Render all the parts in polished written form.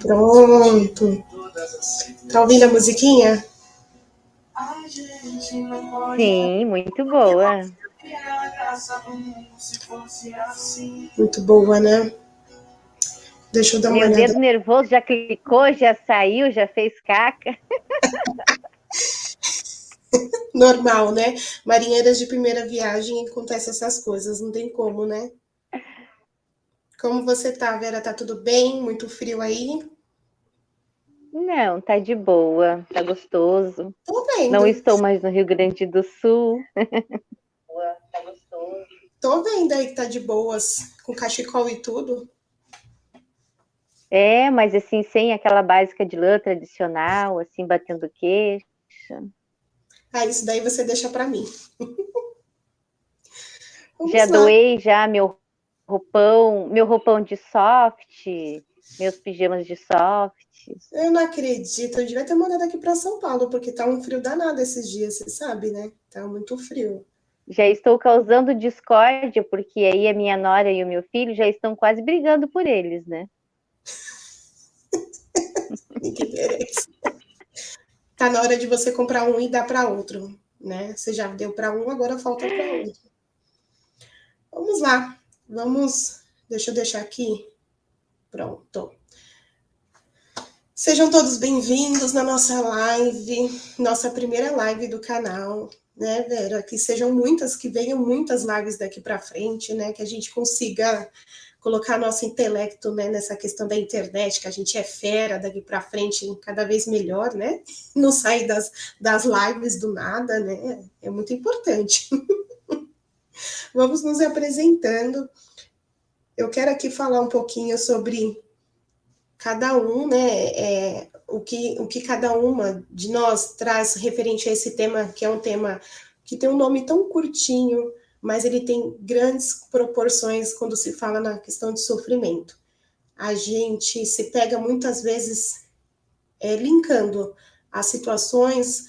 Pronto. Tá ouvindo a musiquinha? Sim, muito boa. Muito boa, né? Deixa eu dar uma Meu olhada. dedo nervoso já clicou, já saiu, já fez caca. Normal, né? Marinheiras de primeira viagem acontecem essas coisas, não tem como, né? Como você tá, Vera? Tá tudo bem? Muito frio aí? Não, tá de boa, tá gostoso. Tô Não vendo. estou mais no Rio Grande do Sul. Tá gostoso. Tô vendo aí que tá de boas, com cachecol e tudo. É, mas assim, sem aquela básica de lã tradicional, assim, batendo queixo. Ah, isso daí você deixa pra mim. Já Vamos lá. doei já meu roupão de soft, meus pijamas de soft. Eu não acredito. Eu devia ter mandado aqui pra São Paulo, porque tá um frio danado esses dias, você sabe, né? Tá muito frio. Já estou causando discórdia, porque aí a minha nora e o meu filho já estão quase brigando por eles, né? Ninguém merece. Tá na hora de você comprar um e dar pra outro, né? Você já deu pra um, agora falta pra outro. Vamos lá. Vamos. Deixa eu deixar aqui. Pronto. Sejam todos bem-vindos na nossa live, nossa primeira live do canal, né, Vera? Que sejam muitas, que venham muitas lives daqui para frente, né? Que a gente consiga colocar nosso intelecto, né, nessa questão da internet, que a gente é fera daqui para frente, cada vez melhor, né? Não sair das lives do nada, né? É muito importante. Vamos nos apresentando. Eu quero aqui falar um pouquinho sobre cada um, né, o que cada uma de nós traz referente a esse tema, que é um tema que tem um nome tão curtinho, mas ele tem grandes proporções quando se fala na questão de sofrimento. A gente se pega muitas vezes linkando as situações,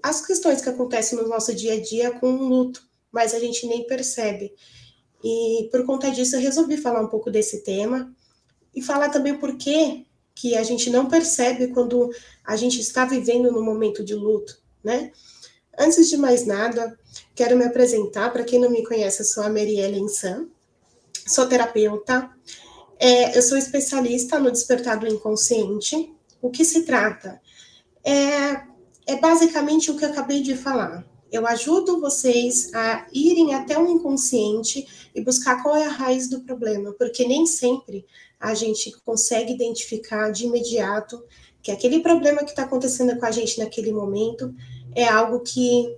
as questões que acontecem no nosso dia a dia com o luto, mas a gente nem percebe. E por conta disso eu resolvi falar um pouco desse tema, e falar também por que a gente não percebe quando a gente está vivendo num momento de luto, né? Antes de mais nada, quero me apresentar. Para quem não me conhece, eu sou a Marielle Insan, sou terapeuta, eu sou especialista no despertar do inconsciente. O que se trata? É basicamente o que eu acabei de falar. Eu ajudo vocês a irem até o inconsciente e buscar qual é a raiz do problema, porque nem sempre a gente consegue identificar de imediato que aquele problema que está acontecendo com a gente naquele momento é algo que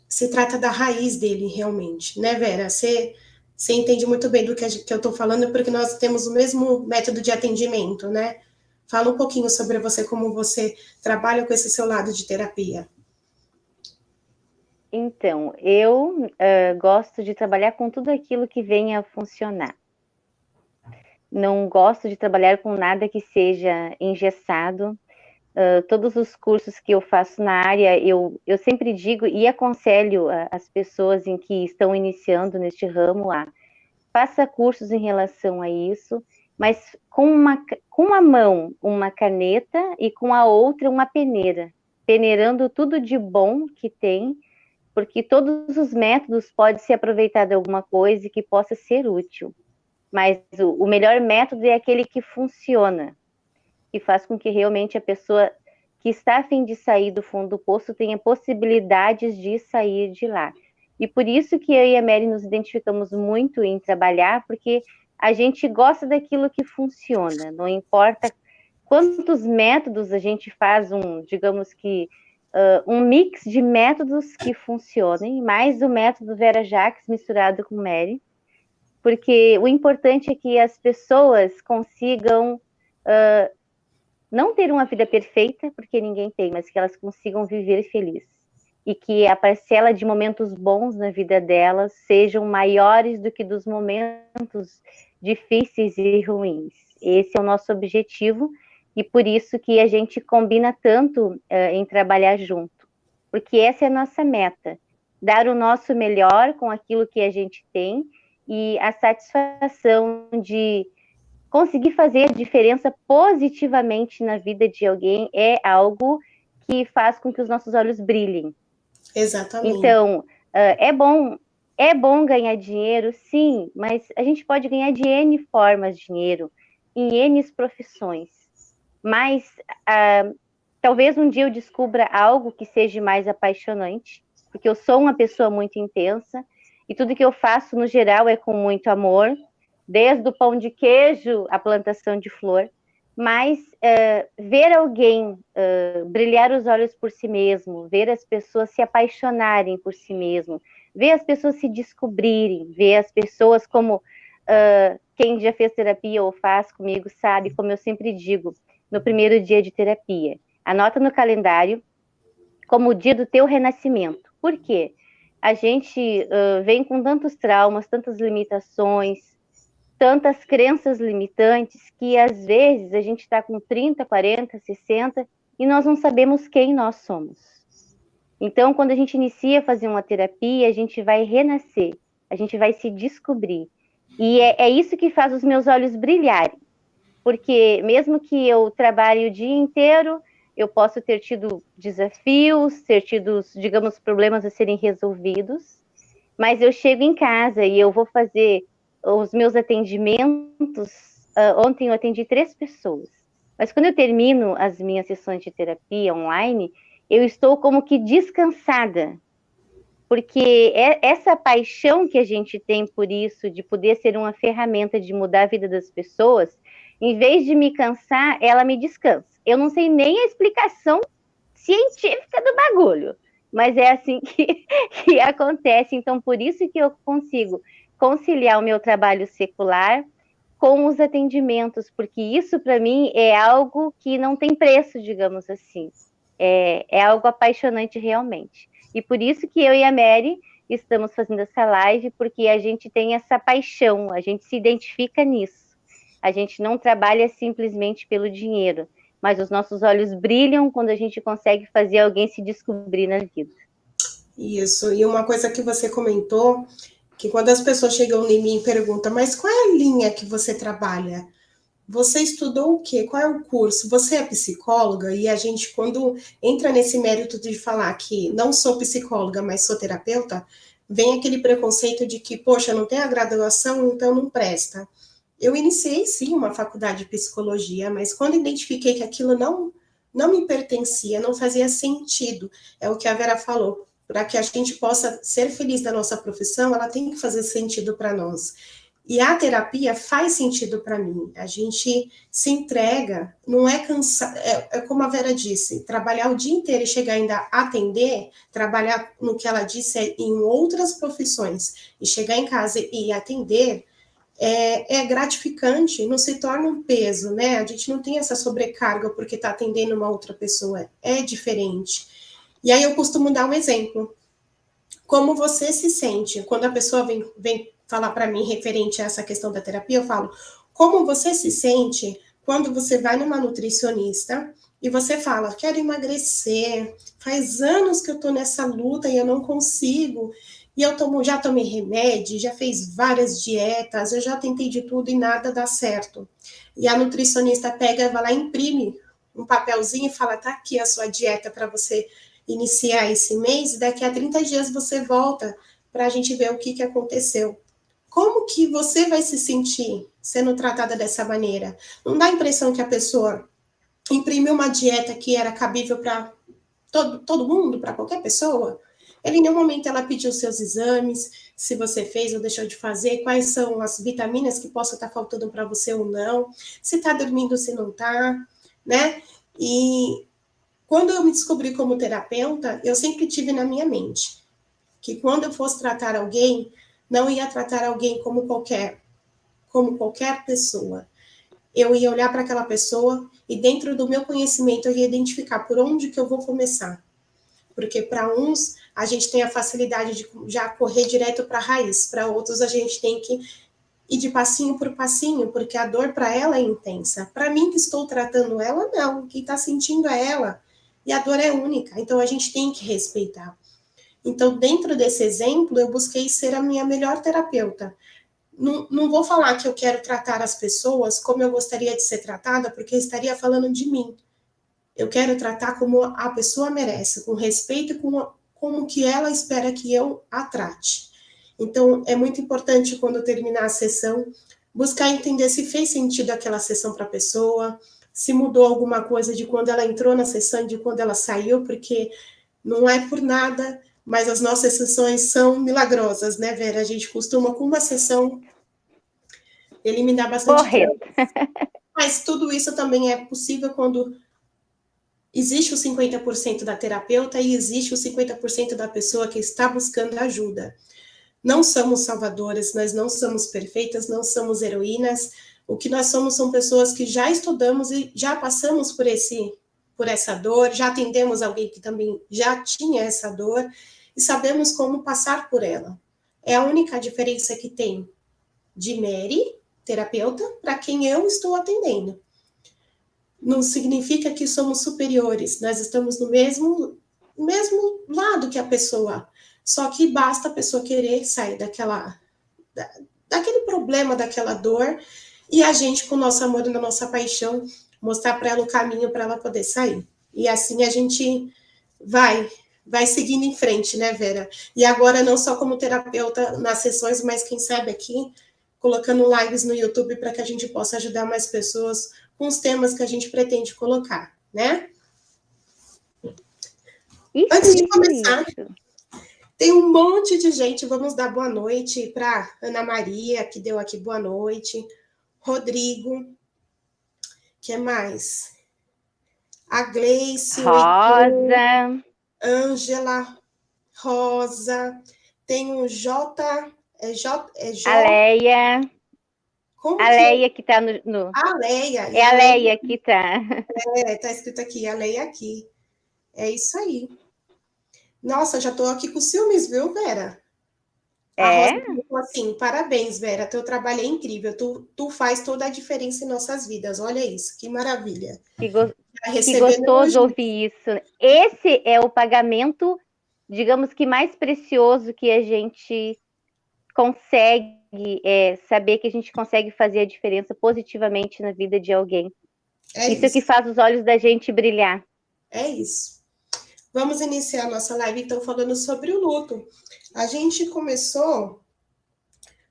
se trata da raiz dele realmente, né, Vera? Você entende muito bem do que eu estou falando, porque nós temos o mesmo método de atendimento, né? Fala um pouquinho sobre você, como você trabalha com esse seu lado de terapia. Então, eu gosto de trabalhar com tudo aquilo que venha a funcionar. Não gosto de trabalhar com nada que seja engessado. Todos os cursos que eu faço na área, eu sempre digo e aconselho as pessoas em que estão iniciando neste ramo a faça cursos em relação a isso, mas com uma mão uma caneta e com a outra uma peneira, peneirando tudo de bom que tem, porque todos os métodos podem ser aproveitado de alguma coisa que possa ser útil. Mas o melhor método é aquele que funciona, que faz com que realmente a pessoa que está a fim de sair do fundo do poço tenha possibilidades de sair de lá. E por isso que eu e a Mary nos identificamos muito em trabalhar, porque a gente gosta daquilo que funciona, não importa quantos métodos a gente faz, digamos que, um mix de métodos que funcionem, mais o método Vera Jacques misturado com Mary, porque o importante é que as pessoas consigam não ter uma vida perfeita, porque ninguém tem, mas que elas consigam viver feliz. E que a parcela de momentos bons na vida delas sejam maiores do que dos momentos difíceis e ruins. Esse é o nosso objetivo e por isso que a gente combina tanto em trabalhar junto. Porque essa é a nossa meta, dar o nosso melhor com aquilo que a gente tem e a satisfação de conseguir fazer a diferença positivamente na vida de alguém é algo que faz com que os nossos olhos brilhem. Exatamente. Então, é bom ganhar dinheiro, sim, mas a gente pode ganhar de N formas de dinheiro, em N profissões. Mas talvez um dia eu descubra algo que seja mais apaixonante, porque eu sou uma pessoa muito intensa, e tudo que eu faço, no geral, é com muito amor, desde o pão de queijo à plantação de flor. Mas ver alguém brilhar os olhos por si mesmo, ver as pessoas se apaixonarem por si mesmo, ver as pessoas se descobrirem, ver as pessoas como quem já fez terapia ou faz comigo sabe, como eu sempre digo, no primeiro dia de terapia, anota no calendário como o dia do teu renascimento. Por quê? A gente vem com tantos traumas, tantas limitações, tantas crenças limitantes, que às vezes a gente está com 30, 40, 60 e nós não sabemos quem nós somos. Então, quando a gente inicia a fazer uma terapia, a gente vai renascer, a gente vai se descobrir. E é isso que faz os meus olhos brilharem. Porque mesmo que eu trabalhe o dia inteiro, eu posso ter tido desafios, ter tido, digamos, problemas a serem resolvidos, mas eu chego em casa e eu vou fazer os meus atendimentos. Ontem eu atendi 3 pessoas, mas quando eu termino as minhas sessões de terapia online, eu estou como que descansada, porque essa paixão que a gente tem por isso, de poder ser uma ferramenta de mudar a vida das pessoas, em vez de me cansar, ela me descansa. Eu não sei nem a explicação científica do bagulho, mas é assim que acontece. Então, por isso que eu consigo conciliar o meu trabalho secular com os atendimentos, porque isso para mim é algo que não tem preço, digamos assim. É algo apaixonante realmente. E por isso que eu e a Mary estamos fazendo essa live, porque a gente tem essa paixão, a gente se identifica nisso. A gente não trabalha simplesmente pelo dinheiro, mas os nossos olhos brilham quando a gente consegue fazer alguém se descobrir na vida. Isso, e uma coisa que você comentou, que quando as pessoas chegam em mim e perguntam, mas qual é a linha que você trabalha? Você estudou o quê? Qual é o curso? Você é psicóloga? E a gente, quando entra nesse mérito de falar que não sou psicóloga, mas sou terapeuta, vem aquele preconceito de que, poxa, não tem a graduação, então não presta. Eu iniciei, sim, uma faculdade de psicologia, mas quando identifiquei que aquilo não me pertencia, não fazia sentido, é o que a Vera falou, para que a gente possa ser feliz da nossa profissão, ela tem que fazer sentido para nós. E a terapia faz sentido para mim. A gente se entrega, não é cansar. É como a Vera disse: trabalhar o dia inteiro e chegar ainda a atender, trabalhar no que ela disse em outras profissões, e chegar em casa e atender, é gratificante, não se torna um peso, né? A gente não tem essa sobrecarga porque está atendendo uma outra pessoa, é diferente. E aí eu costumo dar um exemplo. Como você se sente quando a pessoa vem falar para mim referente a essa questão da terapia? Eu falo, como você se sente quando você vai numa nutricionista e você fala, quero emagrecer, faz anos que eu estou nessa luta e eu não consigo, e eu já tomei remédio, já fiz várias dietas, eu já tentei de tudo e nada dá certo. E a nutricionista pega, vai lá e imprime um papelzinho e fala, tá aqui a sua dieta para você iniciar esse mês, e daqui a 30 dias você volta para a gente ver o que aconteceu. Como que você vai se sentir sendo tratada dessa maneira? Não dá a impressão que a pessoa imprimiu uma dieta que era cabível para todo mundo, para qualquer pessoa? Em nenhum momento ela pediu seus exames, se você fez ou deixou de fazer, quais são as vitaminas que possam estar faltando para você ou não, se está dormindo, se não está, né? E quando eu me descobri como terapeuta, eu sempre tive na minha mente que quando eu fosse tratar alguém, não ia tratar alguém como qualquer pessoa. Eu ia olhar para aquela pessoa e dentro do meu conhecimento eu ia identificar por onde que eu vou começar. Porque para uns a gente tem a facilidade de já correr direto para a raiz, para outros a gente tem que ir de passinho por passinho, porque a dor para ela é intensa. Para mim que estou tratando ela, não. Quem está sentindo é ela. E a dor é única, então a gente tem que respeitar. Então, dentro desse exemplo, eu busquei ser a minha melhor terapeuta. não vou falar que eu quero tratar as pessoas como eu gostaria de ser tratada, porque estaria falando de mim. Eu quero tratar como a pessoa merece, com respeito e como que ela espera que eu a trate. Então, é muito importante, quando terminar a sessão, buscar entender se fez sentido aquela sessão para a pessoa, se mudou alguma coisa de quando ela entrou na sessão e de quando ela saiu, porque não é por nada, mas as nossas sessões são milagrosas, né, Vera? A gente costuma, com uma sessão, eliminar bastante Correto. mas tudo isso também é possível quando existe o 50% da terapeuta e existe o 50% da pessoa que está buscando ajuda. Não somos salvadoras, nós não somos perfeitas, não somos heroínas. O que nós somos são pessoas que já estudamos e já passamos por essa dor, já atendemos alguém que também já tinha essa dor e sabemos como passar por ela. É a única diferença que tem de Mary, terapeuta, para quem eu estou atendendo. Não significa que somos superiores, nós estamos no mesmo lado que a pessoa, só que basta a pessoa querer sair daquele problema, daquela dor, e a gente, com o nosso amor e a nossa paixão, mostrar para ela o caminho para ela poder sair. E assim a gente vai seguindo em frente, né, Vera? E agora, não só como terapeuta nas sessões, mas quem sabe aqui, colocando lives no YouTube para que a gente possa ajudar mais pessoas com os temas que a gente pretende colocar, né? Antes de começar, tem um monte de gente, vamos dar boa noite para Ana Maria, que deu aqui boa noite, Rodrigo, que mais? A Gleice, Rosa, Ângela, Rosa, tem o a Leia, como a que é? Leia que está no... A Leia. É a Leia que está. Tá escrito aqui, a Leia aqui. É isso aí. Nossa, já tô aqui com ciúmes, viu, Vera? A Rosa falou assim, parabéns, Vera, teu trabalho é incrível, tu faz toda a diferença em nossas vidas, olha isso, que maravilha. Que gostoso ouvir isso. Esse é o pagamento, digamos que mais precioso que a gente consegue saber que a gente consegue fazer a diferença positivamente na vida de alguém. Isso é o que faz os olhos da gente brilhar. É isso. Vamos iniciar a nossa live, então, falando sobre o luto. A gente começou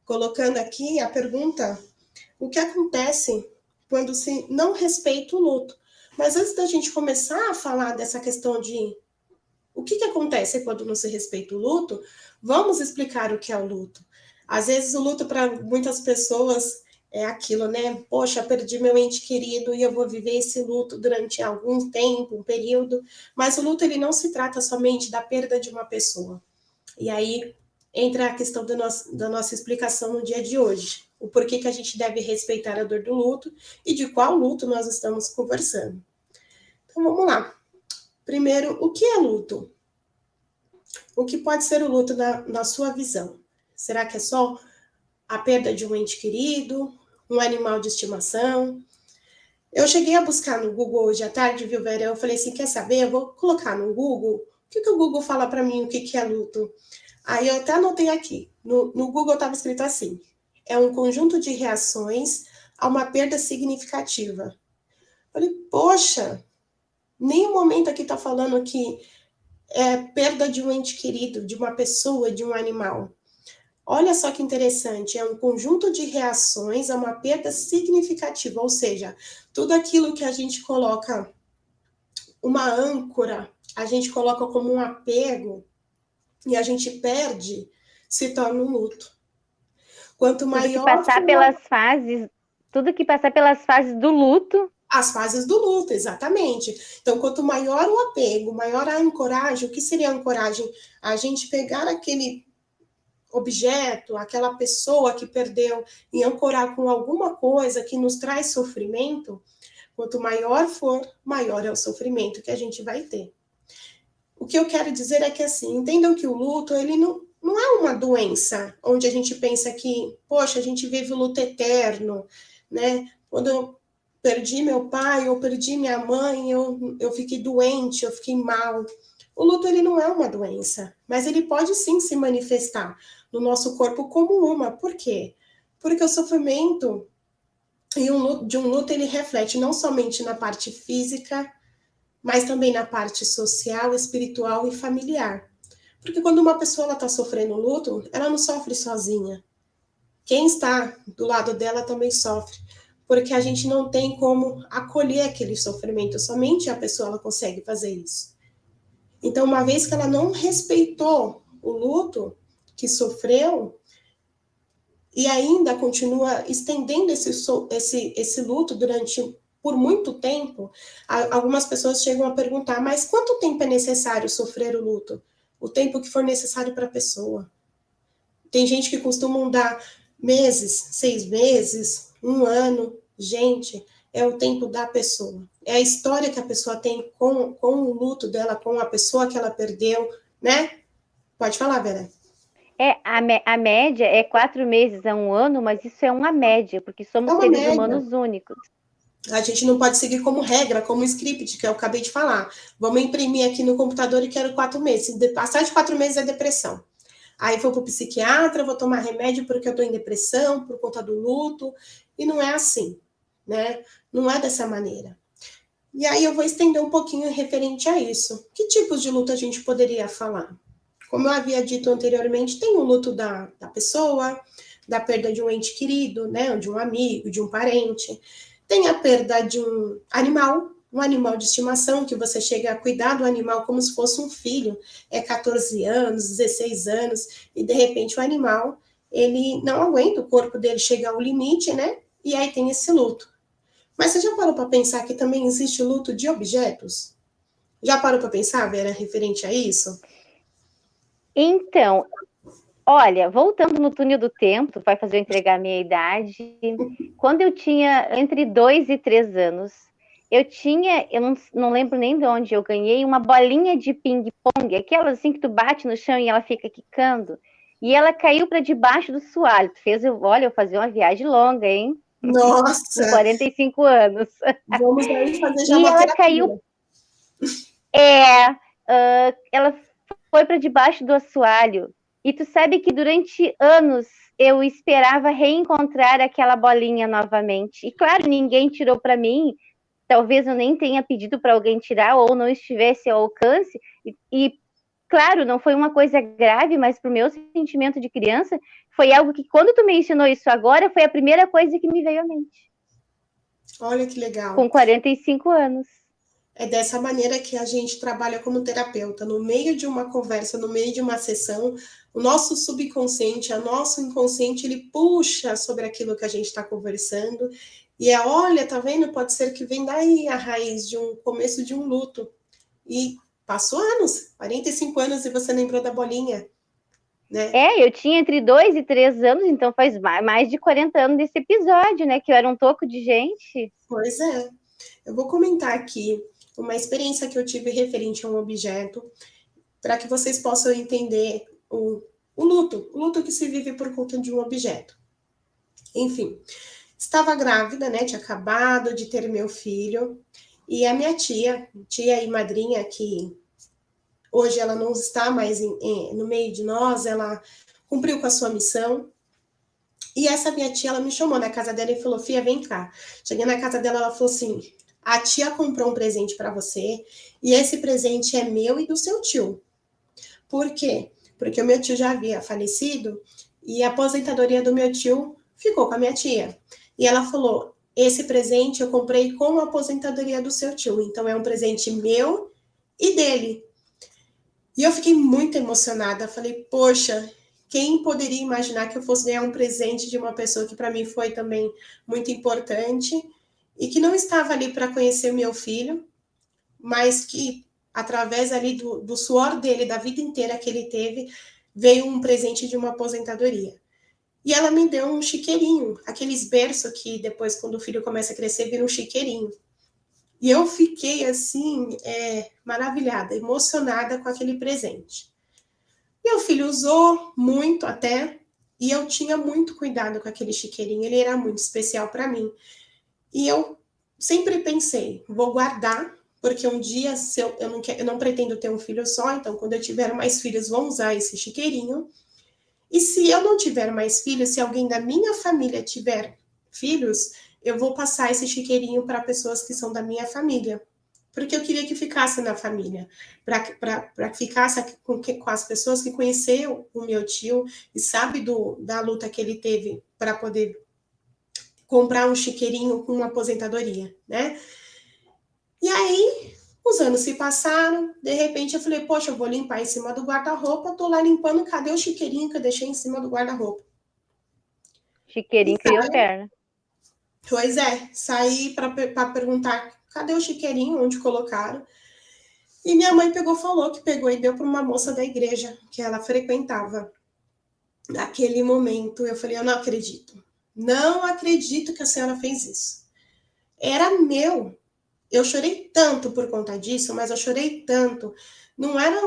colocando aqui a pergunta, o que acontece quando se não respeita o luto? Mas antes da gente começar a falar dessa questão de o que acontece quando não se respeita o luto, vamos explicar o que é o luto. Às vezes o luto para muitas pessoas é aquilo, né? Poxa, perdi meu ente querido e eu vou viver esse luto durante algum tempo, um período. Mas o luto, ele não se trata somente da perda de uma pessoa. E aí entra a questão da nossa explicação no dia de hoje. O porquê que a gente deve respeitar a dor do luto e de qual luto nós estamos conversando. Então vamos lá. Primeiro, o que é luto? O que pode ser o luto na sua visão? Será que é só a perda de um ente querido, um animal de estimação? Eu cheguei a buscar no Google hoje à tarde, viu, Vera? Eu falei assim, quer saber? Eu vou colocar no Google. O que o Google fala para mim o que é luto? Aí eu até anotei aqui. No Google estava escrito assim, é um conjunto de reações a uma perda significativa. Eu falei, poxa, nenhum momento aqui está falando que é perda de um ente querido, de uma pessoa, de um animal. Olha só que interessante, é um conjunto de reações a uma perda significativa, ou seja, tudo aquilo que a gente coloca uma âncora, a gente coloca como um apego e a gente perde, se torna um luto. Quanto maior tudo que passar pelas fases do luto. As fases do luto, exatamente. Então, quanto maior o apego, maior a ancoragem, o que seria a ancoragem? A gente pegar aquele objeto, aquela pessoa que perdeu e ancorar com alguma coisa que nos traz sofrimento, quanto maior for, maior é o sofrimento que a gente vai ter. O que eu quero dizer é que, assim, entendam que o luto, ele não é uma doença, onde a gente pensa que, poxa, a gente vive o luto eterno, né? Quando eu perdi meu pai, eu perdi minha mãe, eu fiquei doente, eu fiquei mal. O luto, ele não é uma doença, mas ele pode sim se manifestar no nosso corpo como uma. Por quê? Porque o sofrimento de um luto, ele reflete não somente na parte física, mas também na parte social, espiritual e familiar. Porque quando uma pessoa está sofrendo luto, ela não sofre sozinha. Quem está do lado dela também sofre. Porque a gente não tem como acolher aquele sofrimento, somente a pessoa ela consegue fazer isso. Então, uma vez que ela não respeitou o luto que sofreu, e ainda continua estendendo esse luto por muito tempo, algumas pessoas chegam a perguntar, mas quanto tempo é necessário sofrer o luto? O tempo que for necessário para a pessoa. Tem gente que costuma dar meses, 6 meses, 1 ano. Gente, é o tempo da pessoa. É a história que a pessoa tem com o luto dela, com a pessoa que ela perdeu, né? Pode falar, Vera. A média é 4 meses a 1 ano, mas isso é uma média, porque somos seres média. humanos únicos. A gente não pode seguir como regra, como script, que eu acabei de falar. Vamos imprimir aqui no computador e quero 4 meses. Se passar de 4 meses é depressão. Aí vou para o psiquiatra, vou tomar remédio porque eu estou em depressão, por conta do luto. E não é assim, né? Não é dessa maneira. E aí eu vou estender um pouquinho referente a isso. Que tipos de luto a gente poderia falar? Como eu havia dito anteriormente, tem o luto da pessoa, da perda de um ente querido, né? De um amigo, de um parente. Tem a perda de um animal de estimação, que você chega a cuidar do animal como se fosse um filho, é 14 anos, 16 anos, e de repente o animal, ele não aguenta, o corpo dele chega ao limite, né? E aí tem esse luto. Mas você já parou para pensar que também existe luto de objetos? Já parou para pensar, Vera, referente a isso? Então, olha, voltando no túnel do tempo, vai fazer eu entregar a minha idade. Quando eu tinha entre 2 e 3 anos, eu não lembro nem de onde eu ganhei uma bolinha de ping-pong, aquela assim que tu bate no chão e ela fica quicando. E ela caiu para debaixo do soalho. Olha, eu fazia uma viagem longa, hein? Com Nossa! 45 anos. Vamos aí fazer já E uma ela terapia. caiu. Ela foi para debaixo do assoalho. E tu sabe que durante anos eu esperava reencontrar aquela bolinha novamente. E claro, ninguém tirou para mim. Talvez eu nem tenha pedido para alguém tirar ou não estivesse ao alcance. Claro, não foi uma coisa grave, mas para o meu sentimento de criança, foi algo que, quando tu me ensinou isso agora, foi a primeira coisa que me veio à mente. Olha que legal. Com 45 anos. É dessa maneira que a gente trabalha como terapeuta. No meio de uma conversa, no meio de uma sessão, o nosso subconsciente, o nosso inconsciente, ele puxa sobre aquilo que a gente está conversando. E olha, tá vendo? Pode ser que vem daí a raiz de um começo de um luto. E passou anos, 45 anos, e você lembrou da bolinha, né? Eu tinha entre 2 e 3 anos, então faz mais de 40 anos desse episódio, né? Que eu era um toco de gente. Pois é. Eu vou comentar aqui uma experiência que eu tive referente a um objeto, para que vocês possam entender o luto que se vive por conta de um objeto. Enfim, estava grávida, né? Tinha acabado de ter meu filho, e a minha tia e madrinha, que hoje ela não está mais no meio de nós, ela cumpriu com a sua missão. E essa minha tia, ela me chamou na casa dela e falou: Fia, vem cá. Cheguei na casa dela, ela falou assim: a tia comprou um presente para você, e esse presente é meu e do seu tio. Por quê? Porque o meu tio já havia falecido e a aposentadoria do meu tio ficou com a minha tia. E ela falou: esse presente eu comprei com a aposentadoria do seu tio, então é um presente meu e dele. E eu fiquei muito emocionada. Falei: poxa, quem poderia imaginar que eu fosse ganhar um presente de uma pessoa que para mim foi também muito importante e que não estava ali para conhecer meu filho, mas que através ali do suor dele, da vida inteira que ele teve, veio um presente de uma aposentadoria. E ela me deu um chiqueirinho, aqueles berços que depois, quando o filho começa a crescer, vira um chiqueirinho. E eu fiquei assim, maravilhada, emocionada com aquele presente. Meu filho usou muito até, e eu tinha muito cuidado com aquele chiqueirinho, ele era muito especial para mim. E eu sempre pensei, vou guardar, porque um dia eu não pretendo ter um filho só, então quando eu tiver mais filhos, vão usar esse chiqueirinho. E se eu não tiver mais filhos, se alguém da minha família tiver filhos, eu vou passar esse chiqueirinho para pessoas que são da minha família. Porque eu queria que ficasse na família, para que ficasse com as pessoas que conheceram o meu tio e sabe da luta que ele teve para poder comprar um chiqueirinho com uma aposentadoria, né? E aí, os anos se passaram, de repente eu falei, poxa, eu vou limpar em cima do guarda-roupa, tô lá limpando, cadê o chiqueirinho que eu deixei em cima do guarda-roupa? Chiqueirinho criou perna. Pois é, saí para perguntar, cadê o chiqueirinho, onde colocaram? E minha mãe falou que pegou e deu para uma moça da igreja que ela frequentava. Naquele momento, eu falei, eu não acredito. Não acredito que a senhora fez isso. Era meu. Eu chorei tanto por conta disso, mas eu chorei tanto. Não era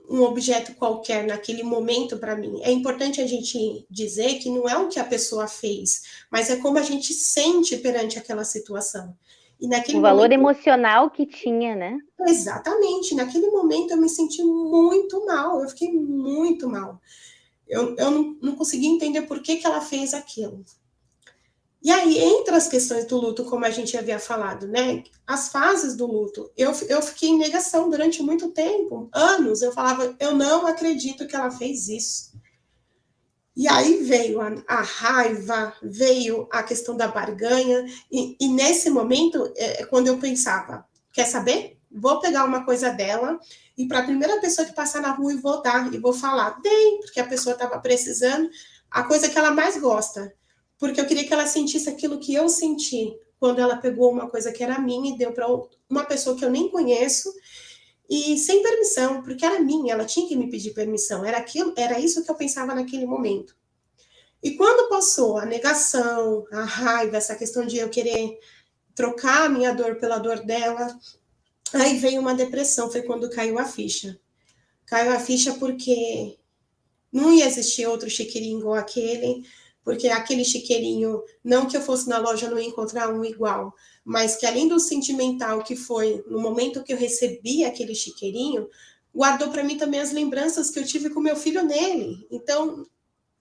um objeto qualquer naquele momento para mim. É importante a gente dizer que não é o que a pessoa fez, mas é como a gente sente perante aquela situação. E naquele O valor momento, emocional que tinha, né? exatamente, naquele momento eu me senti muito mal, eu fiquei muito mal. Eu não consegui entender por que ela fez aquilo. E aí, entre as questões do luto, como a gente havia falado, né? As fases do luto, eu fiquei em negação durante muito tempo, anos. Eu falava, eu não acredito que ela fez isso. E aí veio a raiva, veio a questão da barganha, e nesse momento, quando eu pensava, quer saber? Vou pegar uma coisa dela, e para a primeira pessoa que passar na rua, eu vou dar, e vou falar, dei, porque a pessoa estava precisando, a coisa que ela mais gosta, porque eu queria que ela sentisse aquilo que eu senti, quando ela pegou uma coisa que era minha e deu para uma pessoa que eu nem conheço, e sem permissão, porque era minha, ela tinha que me pedir permissão, era isso que eu pensava naquele momento. E quando passou a negação, a raiva, essa questão de eu querer trocar a minha dor pela dor dela, aí veio uma depressão, foi quando caiu a ficha. Caiu a ficha porque não ia existir outro chiqueirinho igual aquele, porque aquele chiqueirinho, não que eu fosse na loja não ia encontrar um igual, mas que além do sentimental que foi no momento que eu recebi aquele chiqueirinho, guardou para mim também as lembranças que eu tive com meu filho nele. Então,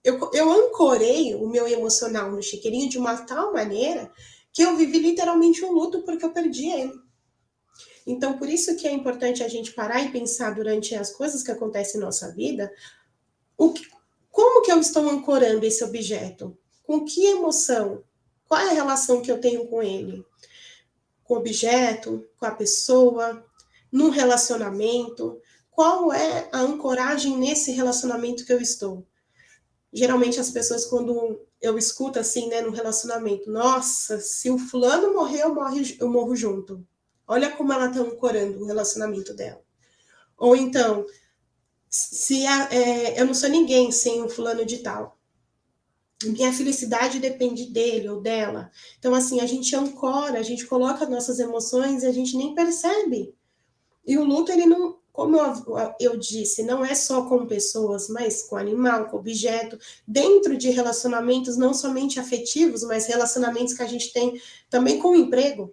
eu ancorei o meu emocional no chiqueirinho de uma tal maneira que eu vivi literalmente um luto porque eu perdi ele. Então, por isso que é importante a gente parar e pensar durante as coisas que acontecem em nossa vida, como que eu estou ancorando esse objeto? Com que emoção? Qual é a relação que eu tenho com ele? Com o objeto, com a pessoa, num relacionamento? Qual é a ancoragem nesse relacionamento que eu estou? Geralmente as pessoas, quando eu escuto assim, né, no relacionamento, nossa, se o fulano morrer, eu morro junto. Olha como ela está ancorando o relacionamento dela. Ou então, eu não sou ninguém sem o fulano de tal. Minha felicidade depende dele ou dela. Então, assim, a gente ancora, a gente coloca nossas emoções e a gente nem percebe. E o luto, ele não, como eu disse, não é só com pessoas, mas com animal, com objeto, dentro de relacionamentos não somente afetivos, mas relacionamentos que a gente tem também com o emprego.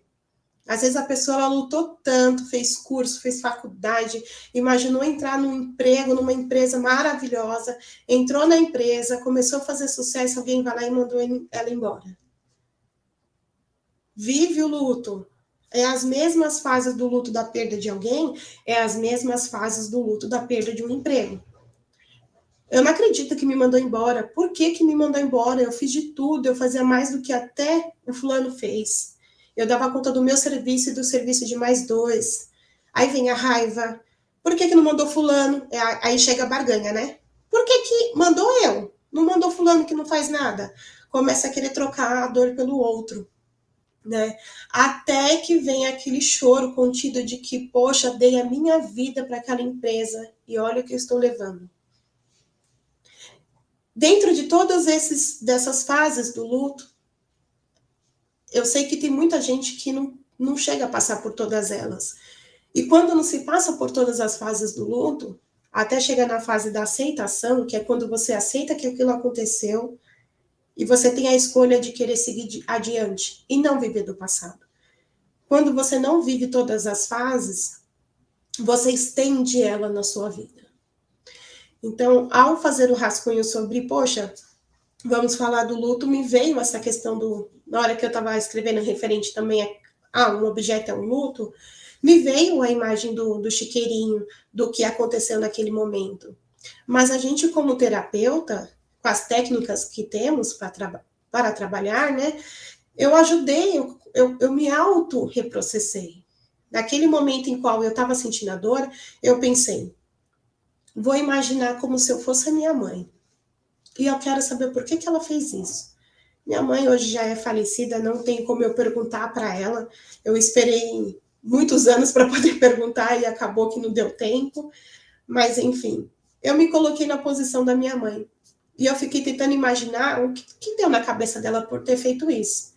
Às vezes a pessoa ela lutou tanto, fez curso, fez faculdade, imaginou entrar num emprego, numa empresa maravilhosa, entrou na empresa, começou a fazer sucesso, alguém vai lá e mandou ela embora. Vive o luto. É as mesmas fases do luto da perda de alguém, é as mesmas fases do luto da perda de um emprego. Eu não acredito que me mandou embora. Por que me mandou embora? Eu fiz de tudo, eu fazia mais do que até o fulano fez. Eu dava conta do meu serviço e do serviço de mais dois. Aí vem a raiva. Por que não mandou fulano? Aí chega a barganha, né? Por que mandou eu? Não mandou fulano que não faz nada? Começa a querer trocar a dor pelo outro. Né? Até que vem aquele choro contido de que, poxa, dei a minha vida para aquela empresa e olha o que eu estou levando. Dentro de todas dessas fases do luto, eu sei que tem muita gente que não chega a passar por todas elas. E quando não se passa por todas as fases do luto, até chegar na fase da aceitação, que é quando você aceita que aquilo aconteceu e você tem a escolha de querer seguir adiante e não viver do passado. Quando você não vive todas as fases, você estende ela na sua vida. Então, ao fazer o rascunho sobre, poxa, vamos falar do luto, me veio essa questão na hora que eu estava escrevendo referente também um objeto é um luto, me veio a imagem do chiqueirinho, do que aconteceu naquele momento. Mas a gente, como terapeuta, com as técnicas que temos para trabalhar, né, eu ajudei, eu me auto-reprocessei. Naquele momento em qual eu estava sentindo a dor, eu pensei, vou imaginar como se eu fosse a minha mãe. E eu quero saber por que ela fez isso. Minha mãe hoje já é falecida, não tem como eu perguntar para ela. Eu esperei muitos anos para poder perguntar e acabou que não deu tempo. Mas, enfim, eu me coloquei na posição da minha mãe. E eu fiquei tentando imaginar o que deu na cabeça dela por ter feito isso.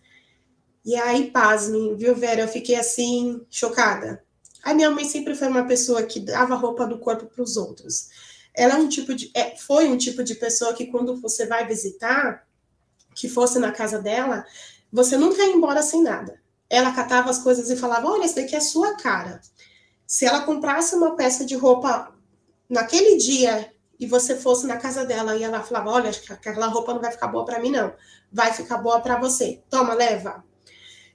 E aí, pasmem, viu, Vera? Eu fiquei assim, chocada. A minha mãe sempre foi uma pessoa que dava roupa do corpo para os outros. Ela foi um tipo de pessoa que quando você vai visitar, que fosse na casa dela, você nunca ia embora sem nada. Ela catava as coisas e falava, olha, esse daqui é a sua cara. Se ela comprasse uma peça de roupa naquele dia e você fosse na casa dela e ela falava, olha, acho que aquela roupa não vai ficar boa para mim, não. Vai ficar boa para você. Toma, leva.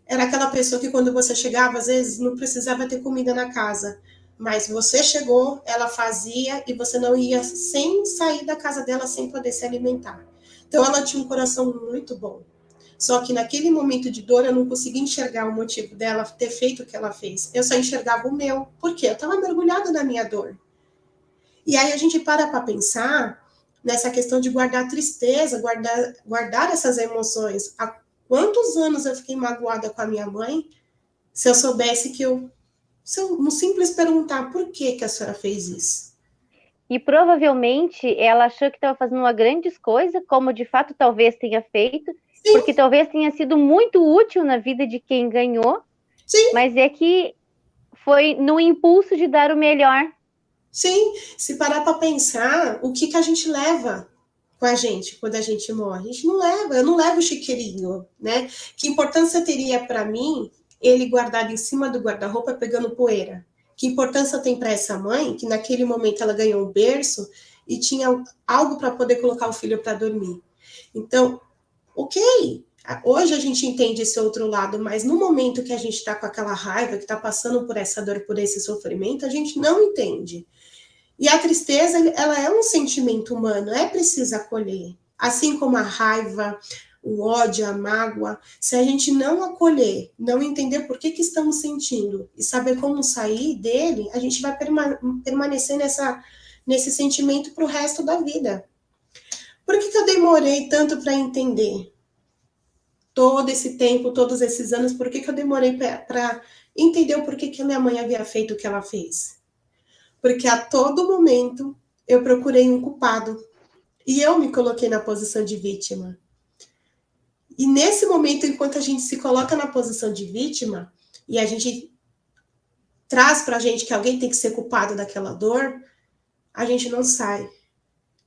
Era aquela pessoa que quando você chegava, às vezes não precisava ter comida na casa, mas você chegou, ela fazia e você não ia sem sair da casa dela sem poder se alimentar. Então ela tinha um coração muito bom. Só que naquele momento de dor eu não conseguia enxergar o motivo dela ter feito o que ela fez. Eu só enxergava o meu. Por quê? Eu estava mergulhada na minha dor. E aí a gente para pensar nessa questão de guardar tristeza, guardar essas emoções. Há quantos anos eu fiquei magoada com a minha mãe se eu soubesse se eu não simples perguntar por que a senhora fez isso? E provavelmente ela achou que estava fazendo uma grande coisa, como de fato talvez tenha feito, Sim, porque talvez tenha sido muito útil na vida de quem ganhou, sim, mas é que foi no impulso de dar o melhor. sim. Se parar para pensar, o que a gente leva com a gente quando a gente morre? A gente não leva, eu não levo o chiqueirinho, né? Que importância teria para mim ele guardado em cima do guarda-roupa pegando poeira? Que importância tem para essa mãe que naquele momento ela ganhou um berço e tinha algo para poder colocar o filho para dormir? Então, ok, hoje a gente entende esse outro lado, mas no momento que a gente está com aquela raiva, que está passando por essa dor, por esse sofrimento, a gente não entende. E a tristeza, ela é um sentimento humano, é preciso acolher. Assim como a raiva, o ódio, a mágoa, se a gente não acolher, não entender por que estamos sentindo e saber como sair dele, a gente vai permanecer nesse sentimento para o resto da vida. Por que eu demorei tanto para entender? Todo esse tempo, todos esses anos, por que eu demorei para entender o porquê que a minha mãe havia feito o que ela fez? Porque a todo momento eu procurei um culpado e eu me coloquei na posição de vítima. E nesse momento, enquanto a gente se coloca na posição de vítima e a gente traz para a gente que alguém tem que ser culpado daquela dor, a gente não sai.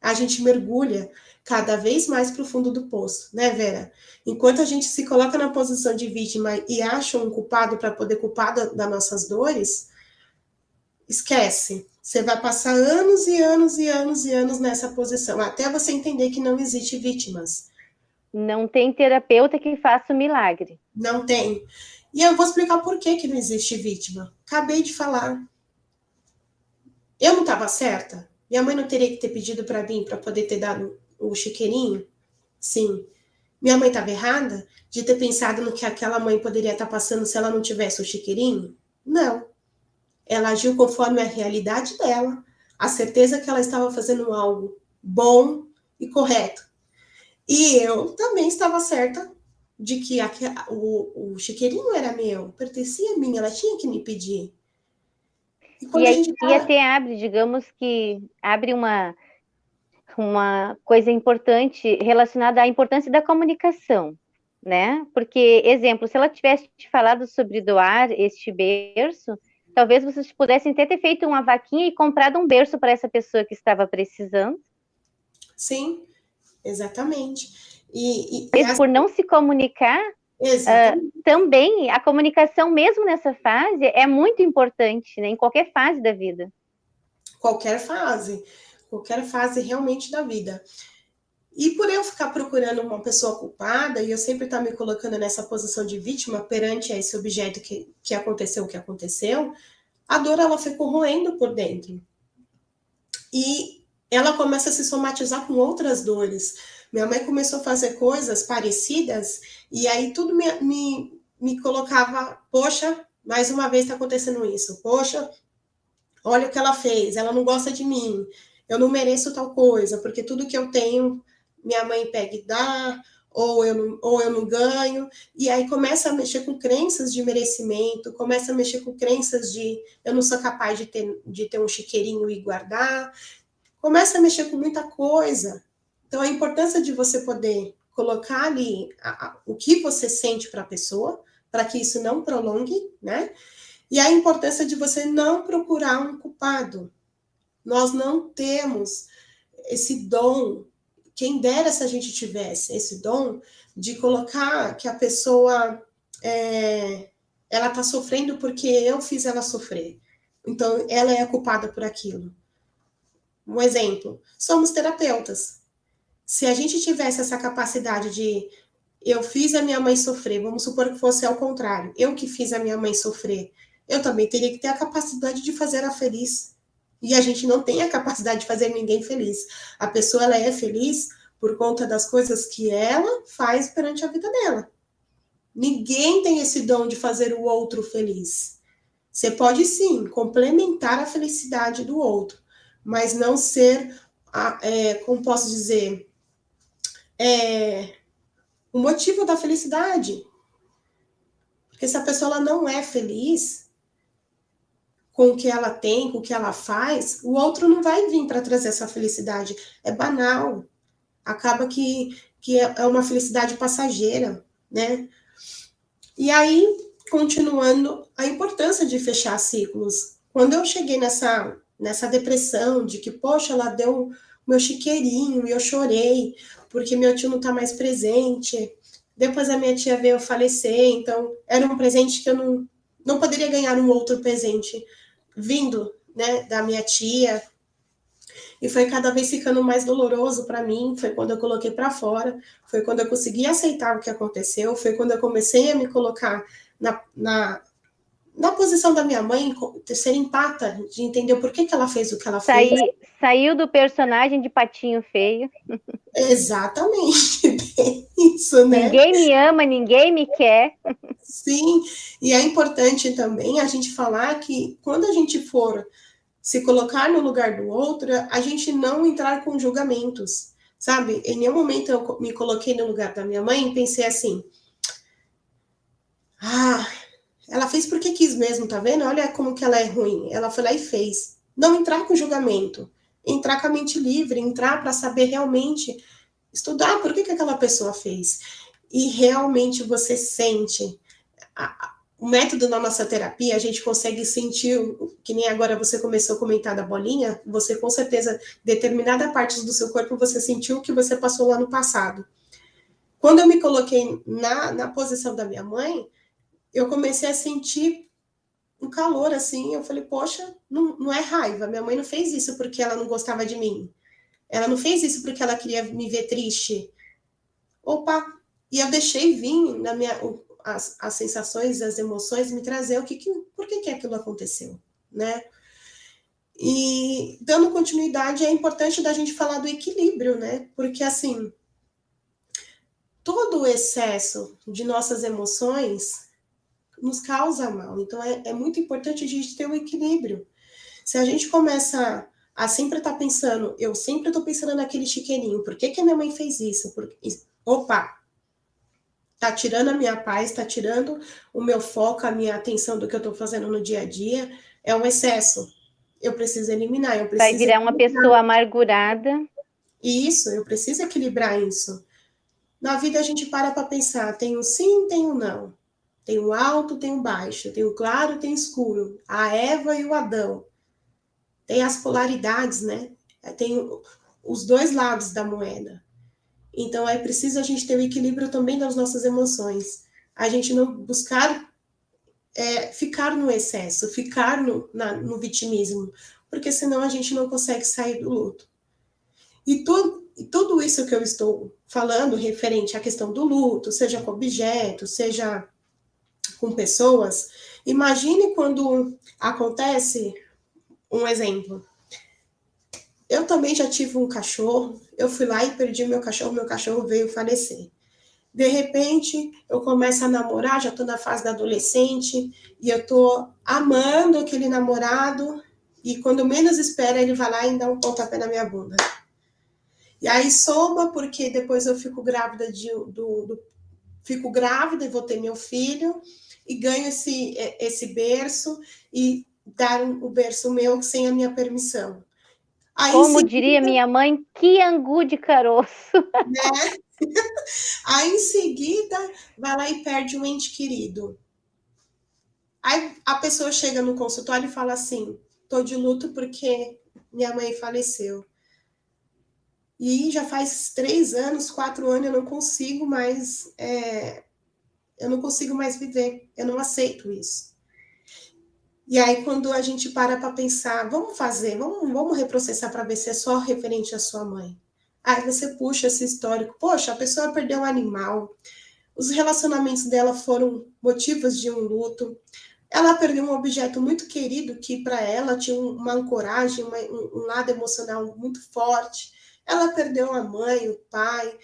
A gente mergulha cada vez mais para o fundo do poço, né, Vera? Enquanto a gente se coloca na posição de vítima e acha um culpado para poder culpar das nossas dores, esquece. Você vai passar anos e anos e anos e anos nessa posição, até você entender que não existe vítimas. Não tem terapeuta que faça o milagre. Não tem. E eu vou explicar por que não existe vítima. Acabei de falar. Eu não estava certa? Minha mãe não teria que ter pedido para mim para poder ter dado o chiqueirinho? Sim. Minha mãe estava errada de ter pensado no que aquela mãe poderia estar passando se ela não tivesse o chiqueirinho? Não. Ela agiu conforme a realidade dela, a certeza que ela estava fazendo algo bom e correto. E eu também estava certa de que o chiqueirinho era meu, pertencia a mim, ela tinha que me pedir. E quando a gente E fala, até abre, digamos que abre uma coisa importante relacionada à importância da comunicação, né? Porque, exemplo, se ela tivesse te falado sobre doar este berço, talvez vocês pudessem até ter feito uma vaquinha e comprado um berço para essa pessoa que estava precisando. sim, exatamente. Mas por não se comunicar, Exatamente. também a comunicação, mesmo nessa fase, é muito importante, né? Em qualquer fase da vida. Qualquer fase. qualquer fase realmente da vida. E por eu ficar procurando uma pessoa culpada, e eu sempre estar me colocando nessa posição de vítima perante esse objeto que aconteceu o que aconteceu, a dor ela foi corroendo por dentro. E ela começa a se somatizar com outras dores. Minha mãe começou a fazer coisas parecidas, e aí tudo me colocava, poxa, mais uma vez está acontecendo isso, poxa, olha o que ela fez, ela não gosta de mim, eu não mereço tal coisa, porque tudo que eu tenho, minha mãe pega e dá, ou eu não ganho, e aí começa a mexer com crenças de merecimento, começa a mexer com crenças de eu não sou capaz de ter um chiqueirinho e guardar, começa a mexer com muita coisa. Então, a importância de você poder colocar ali o que você sente para a pessoa, para que isso não prolongue, né? E a importância de você não procurar um culpado. Nós não temos esse dom, quem dera se a gente tivesse esse dom de colocar que a pessoa ela está sofrendo porque eu fiz ela sofrer. Então, ela é a culpada por aquilo. Um exemplo, somos terapeutas. Se a gente tivesse essa capacidade de eu fiz a minha mãe sofrer, vamos supor que fosse ao contrário, eu que fiz a minha mãe sofrer, eu também teria que ter a capacidade de fazer ela feliz. E a gente não tem a capacidade de fazer ninguém feliz. A pessoa ela é feliz por conta das coisas que ela faz perante a vida dela. Ninguém tem esse dom de fazer o outro feliz. Você pode sim complementar a felicidade do outro, mas não ser, como posso dizer, o motivo da felicidade. Porque se a pessoa ela não é feliz com o que ela tem, com o que ela faz, o outro não vai vir para trazer essa felicidade. É banal. Acaba que é uma felicidade passageira, né? E aí, continuando, a importância de fechar ciclos. Quando eu cheguei nessa depressão de que, poxa, ela deu o meu chiqueirinho e eu chorei porque meu tio não está mais presente. Depois a minha tia veio falecer, então era um presente que eu não poderia ganhar um outro presente vindo, né, da minha tia. E foi cada vez ficando mais doloroso para mim, foi quando eu coloquei para fora, foi quando eu consegui aceitar o que aconteceu, foi quando eu comecei a me colocar na posição da minha mãe, ser empata, de entender por que ela fez o que ela fez. Saiu do personagem de patinho feio. Exatamente, bem isso, né? Ninguém me ama, ninguém me quer. Sim, e é importante também a gente falar que quando a gente for se colocar no lugar do outro, a gente não entrar com julgamentos, sabe? Em nenhum momento eu me coloquei no lugar da minha mãe e pensei assim, ela fez porque quis mesmo, tá vendo? Olha como que ela é ruim. Ela foi lá e fez. Não entrar com julgamento, entrar com a mente livre, entrar para saber realmente estudar por que aquela pessoa fez. E realmente você sente o método da nossa terapia, a gente consegue sentir, que nem agora você começou a comentar da bolinha, você com certeza, determinada parte do seu corpo, você sentiu o que você passou lá no passado. Quando eu me coloquei na posição da minha mãe, eu comecei a sentir um calor, assim, eu falei, poxa, não é raiva, minha mãe não fez isso porque ela não gostava de mim, ela não fez isso porque ela queria me ver triste. Opa, e eu deixei vir na minha... As sensações, as emoções, me trazer por que aquilo aconteceu, né? E dando continuidade, é importante da gente falar do equilíbrio, né? Porque, assim, todo o excesso de nossas emoções nos causa mal. Então, é muito importante a gente ter um equilíbrio. Se a gente começa a sempre estar pensando, eu sempre estou pensando naquele chiqueirinho, por que a minha mãe fez isso? Opa! Tá tirando a minha paz, tá tirando o meu foco, a minha atenção do que eu tô fazendo no dia a dia. É um excesso. Eu preciso eliminar, eu preciso... Vai virar uma pessoa amargurada. Isso, eu preciso equilibrar isso. Na vida a gente para pensar, tem um sim, tem um não. Tem o alto, tem o baixo, tem o claro, tem o escuro. A Eva e o Adão. Tem as polaridades, né? Tem os dois lados da moeda. Então, é preciso a gente ter o equilíbrio também das nossas emoções. A gente não buscar ficar no excesso, ficar no vitimismo, porque senão a gente não consegue sair do luto. E tudo isso que eu estou falando referente à questão do luto, seja com objetos, seja com pessoas, imagine quando acontece um exemplo. Eu também já tive um cachorro, eu fui lá e perdi meu cachorro veio falecer. De repente, eu começo a namorar, já estou na fase da adolescente, e eu estou amando aquele namorado, e quando menos espera, ele vai lá e dá um pontapé na minha bunda. E aí soma, porque depois eu fico grávida fico grávida e vou ter meu filho, e ganho esse berço, e dar o berço meu sem a minha permissão. Aí, como diria minha mãe, que angu de caroço. Né? Aí, em seguida, vai lá e perde um ente querido. Aí a pessoa chega no consultório e fala assim: tô de luto porque minha mãe faleceu. E já faz 3 anos, 4 anos, eu não consigo mais viver, eu não aceito isso. E aí, quando a gente para pensar, vamos reprocessar para ver se é só referente à sua mãe. Aí você puxa esse histórico, poxa, a pessoa perdeu um animal, os relacionamentos dela foram motivos de um luto, ela perdeu um objeto muito querido que para ela tinha uma ancoragem, um lado emocional muito forte, ela perdeu a mãe, o pai,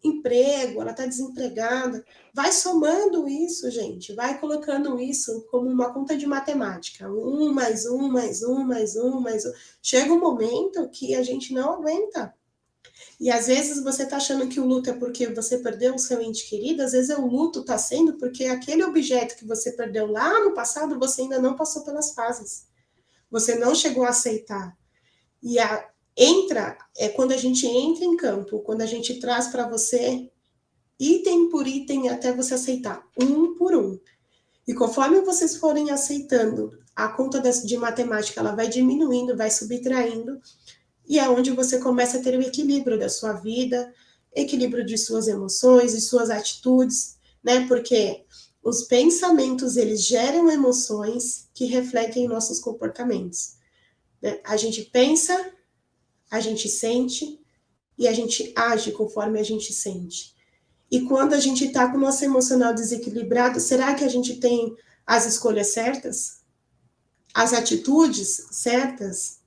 emprego, ela está desempregada. Vai somando isso, gente, vai colocando isso como uma conta de matemática. Mais um, mais um, mais um, mais um. Chega um momento que a gente não aguenta. E às vezes você está achando que o luto é porque você perdeu o seu ente querido, às vezes o luto está sendo porque aquele objeto que você perdeu lá no passado, você ainda não passou pelas fases. Você não chegou a aceitar. E quando a gente entra em campo, quando a gente traz para você item por item até você aceitar, um por um. E conforme vocês forem aceitando, a conta de matemática ela vai diminuindo, vai subtraindo, e é onde você começa a ter o equilíbrio da sua vida, equilíbrio de suas emoções, de suas atitudes, né? Porque os pensamentos, eles geram emoções que refletem nossos comportamentos. Né? A gente pensa, a gente sente e a gente age conforme a gente sente. E quando a gente está com o nosso emocional desequilibrado, será que a gente tem as escolhas certas? As atitudes certas?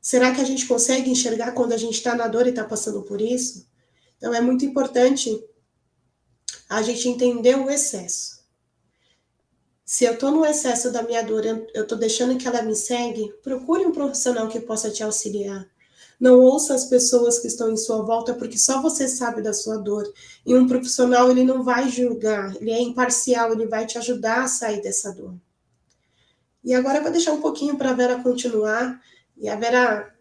Será que a gente consegue enxergar quando a gente está na dor e está passando por isso? Então, é muito importante a gente entender o excesso. Se eu estou no excesso da minha dor, eu estou deixando que ela me segue, procure um profissional que possa te auxiliar. Não ouça as pessoas que estão em sua volta, porque só você sabe da sua dor. E um profissional, ele não vai julgar, ele é imparcial, ele vai te ajudar a sair dessa dor. E agora eu vou deixar um pouquinho para a Vera continuar, e a Vera,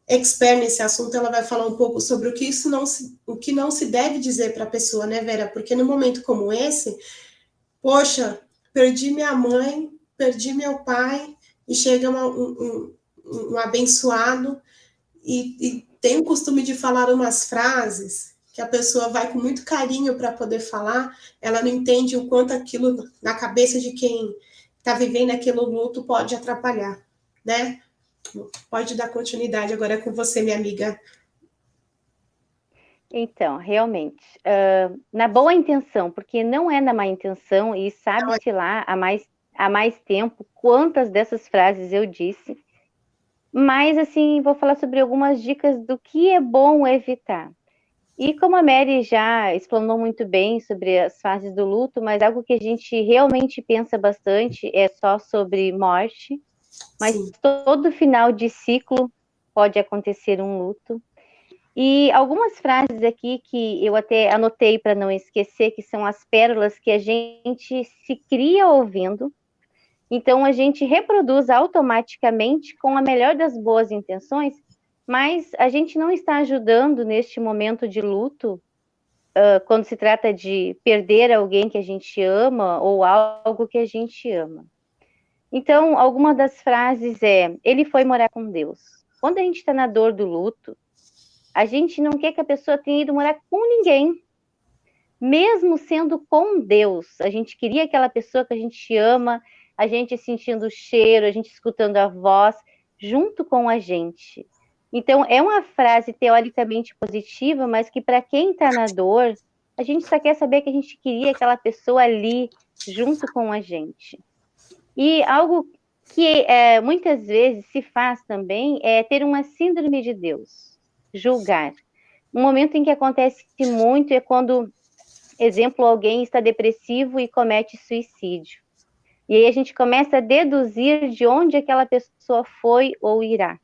expert nesse assunto, ela vai falar um pouco sobre o que não se deve dizer para a pessoa, né, Vera? Porque no momento como esse, poxa, perdi minha mãe, perdi meu pai, e chega um abençoado e tem o costume de falar umas frases que a pessoa vai com muito carinho para poder falar, ela não entende o quanto aquilo na cabeça de quem está vivendo aquele luto pode atrapalhar, né? Pode dar continuidade agora com você, minha amiga. Então, realmente, na boa intenção, porque não é na má intenção, e sabe-se lá há mais tempo quantas dessas frases eu disse, mas, assim, vou falar sobre algumas dicas do que é bom evitar. E como a Mary já explanou muito bem sobre as fases do luto, mas algo que a gente realmente pensa bastante é só sobre morte, mas Sim. todo final de ciclo pode acontecer um luto. E algumas frases aqui que eu até anotei para não esquecer, que são as pérolas que a gente se cria ouvindo. Então, a gente reproduz automaticamente com a melhor das boas intenções, mas a gente não está ajudando neste momento de luto, quando se trata de perder alguém que a gente ama ou algo que a gente ama. Então, alguma das frases é: ele foi morar com Deus. Quando a gente está na dor do luto, a gente não quer que a pessoa tenha ido morar com ninguém, mesmo sendo com Deus. A gente queria aquela pessoa que a gente ama, a gente sentindo o cheiro, a gente escutando a voz, junto com a gente. Então, é uma frase teoricamente positiva, mas que para quem está na dor, a gente só quer saber que a gente queria aquela pessoa ali junto com a gente. E algo que muitas vezes se faz também é ter uma síndrome de Deus, julgar. Um momento em que acontece muito é quando, exemplo, alguém está depressivo e comete suicídio. E aí a gente começa a deduzir de onde aquela pessoa foi ou irá.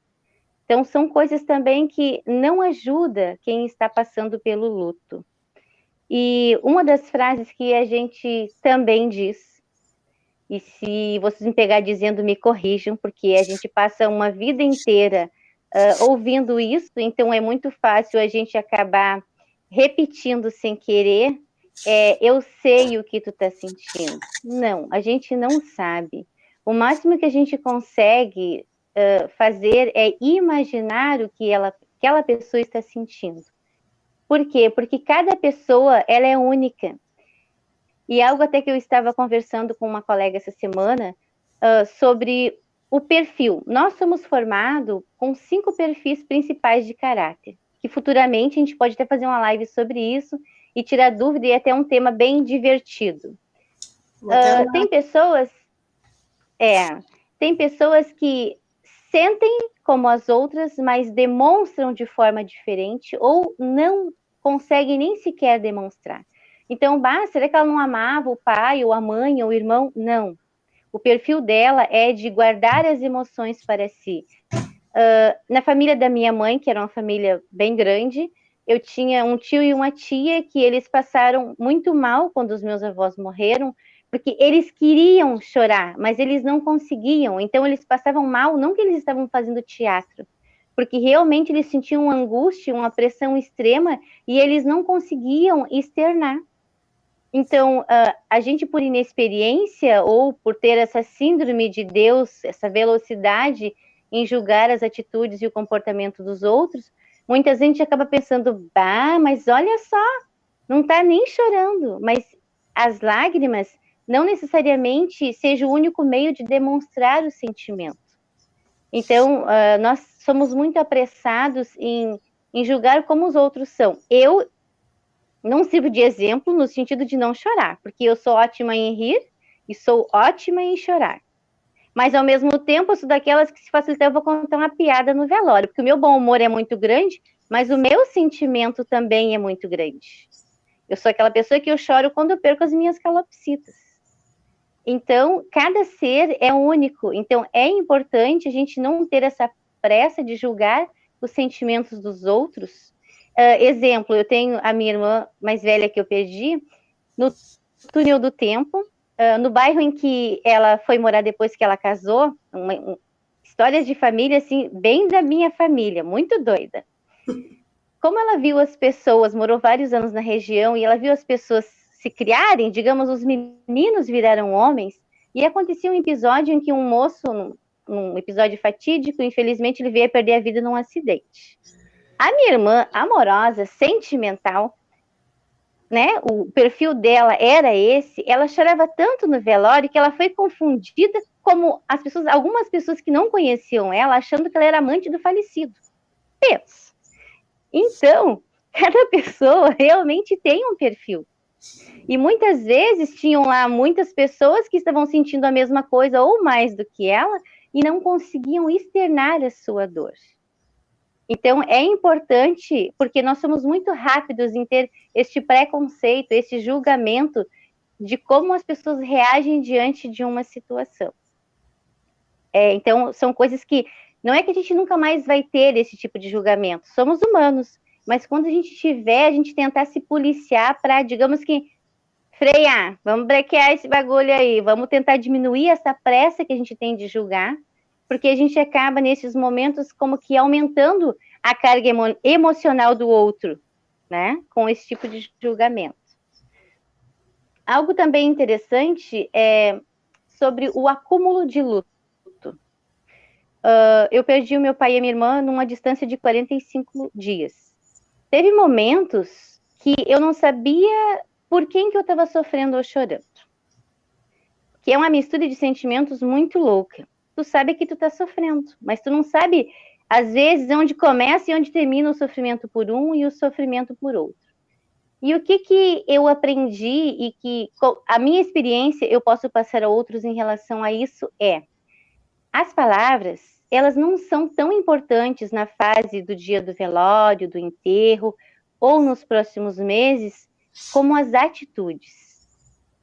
Então, são coisas também que não ajuda quem está passando pelo luto. E uma das frases que a gente também diz, e se vocês me pegar dizendo, me corrijam, porque a gente passa uma vida inteira ouvindo isso, então é muito fácil a gente acabar repetindo sem querer, eu sei o que tu tá sentindo. Não, a gente não sabe. O máximo que a gente consegue fazer é imaginar o que aquela pessoa está sentindo. Por quê? Porque cada pessoa, ela é única. E algo até que eu estava conversando com uma colega essa semana sobre o perfil. Nós somos formados com 5 perfis principais de caráter, que futuramente a gente pode até fazer uma live sobre isso e tirar dúvida, e até um tema bem divertido. Tem pessoas que sentem como as outras, mas demonstram de forma diferente ou não conseguem nem sequer demonstrar. Então, será que ela não amava o pai, ou a mãe, ou o irmão? Não. O perfil dela é de guardar as emoções para si. Na família da minha mãe, que era uma família bem grande, eu tinha um tio e uma tia que eles passaram muito mal quando os meus avós morreram, porque eles queriam chorar, mas eles não conseguiam. Então, eles passavam mal, não que eles estavam fazendo teatro, porque realmente eles sentiam uma angústia, uma pressão extrema, e eles não conseguiam externar. Então, a gente, por inexperiência ou por ter essa síndrome de Deus, essa velocidade em julgar as atitudes e o comportamento dos outros, muitas vezes a gente acaba pensando, mas olha só, não está nem chorando. Mas as lágrimas não necessariamente seja o único meio de demonstrar o sentimento. Então, nós somos muito apressados em julgar como os outros são. Eu não sirvo de exemplo no sentido de não chorar, porque eu sou ótima em rir e sou ótima em chorar. Mas, ao mesmo tempo, eu sou daquelas que, se facilitar, eu vou contar uma piada no velório, porque o meu bom humor é muito grande, mas o meu sentimento também é muito grande. Eu sou aquela pessoa que eu choro quando eu perco as minhas calopsitas. Então, cada ser é único. Então, é importante a gente não ter essa pressa de julgar os sentimentos dos outros. Exemplo, eu tenho a minha irmã mais velha que eu perdi no túnel do tempo, no bairro em que ela foi morar depois que ela casou, histórias de família, assim, bem da minha família, muito doida. Como ela viu as pessoas, morou vários anos na região, e ela viu as pessoas se criarem, digamos, os meninos viraram homens, e acontecia um episódio em que um moço, num episódio fatídico, infelizmente ele veio a perder a vida num acidente. A minha irmã, amorosa, sentimental, né, o perfil dela era esse, ela chorava tanto no velório que ela foi confundida como algumas pessoas que não conheciam ela, achando que ela era amante do falecido. Pensa. Então, cada pessoa realmente tem um perfil. E muitas vezes tinham lá muitas pessoas que estavam sentindo a mesma coisa ou mais do que ela e não conseguiam externar a sua dor. Então, é importante, porque nós somos muito rápidos em ter este preconceito, esse julgamento de como as pessoas reagem diante de uma situação. Então, são coisas que não é que a gente nunca mais vai ter esse tipo de julgamento. Somos humanos, mas quando a gente tiver, a gente tentar se policiar para, digamos que, frear, vamos brequear esse bagulho aí, vamos tentar diminuir essa pressa que a gente tem de julgar, porque a gente acaba, nesses momentos, como que aumentando a carga emocional do outro, né? Com esse tipo de julgamento. Algo também interessante é sobre o acúmulo de luto. Eu perdi o meu pai e a minha irmã numa distância de 45 dias. Teve momentos que eu não sabia por quem que eu estava sofrendo ou chorando. Que é uma mistura de sentimentos muito louca. Tu sabe que tu tá sofrendo, mas tu não sabe Às vezes, onde começa e onde termina o sofrimento por um e o sofrimento por outro. E o que eu aprendi e que a minha experiência eu posso passar a outros em relação a isso é: as palavras, elas não são tão importantes na fase do dia do velório, do enterro, ou nos próximos meses, como as atitudes.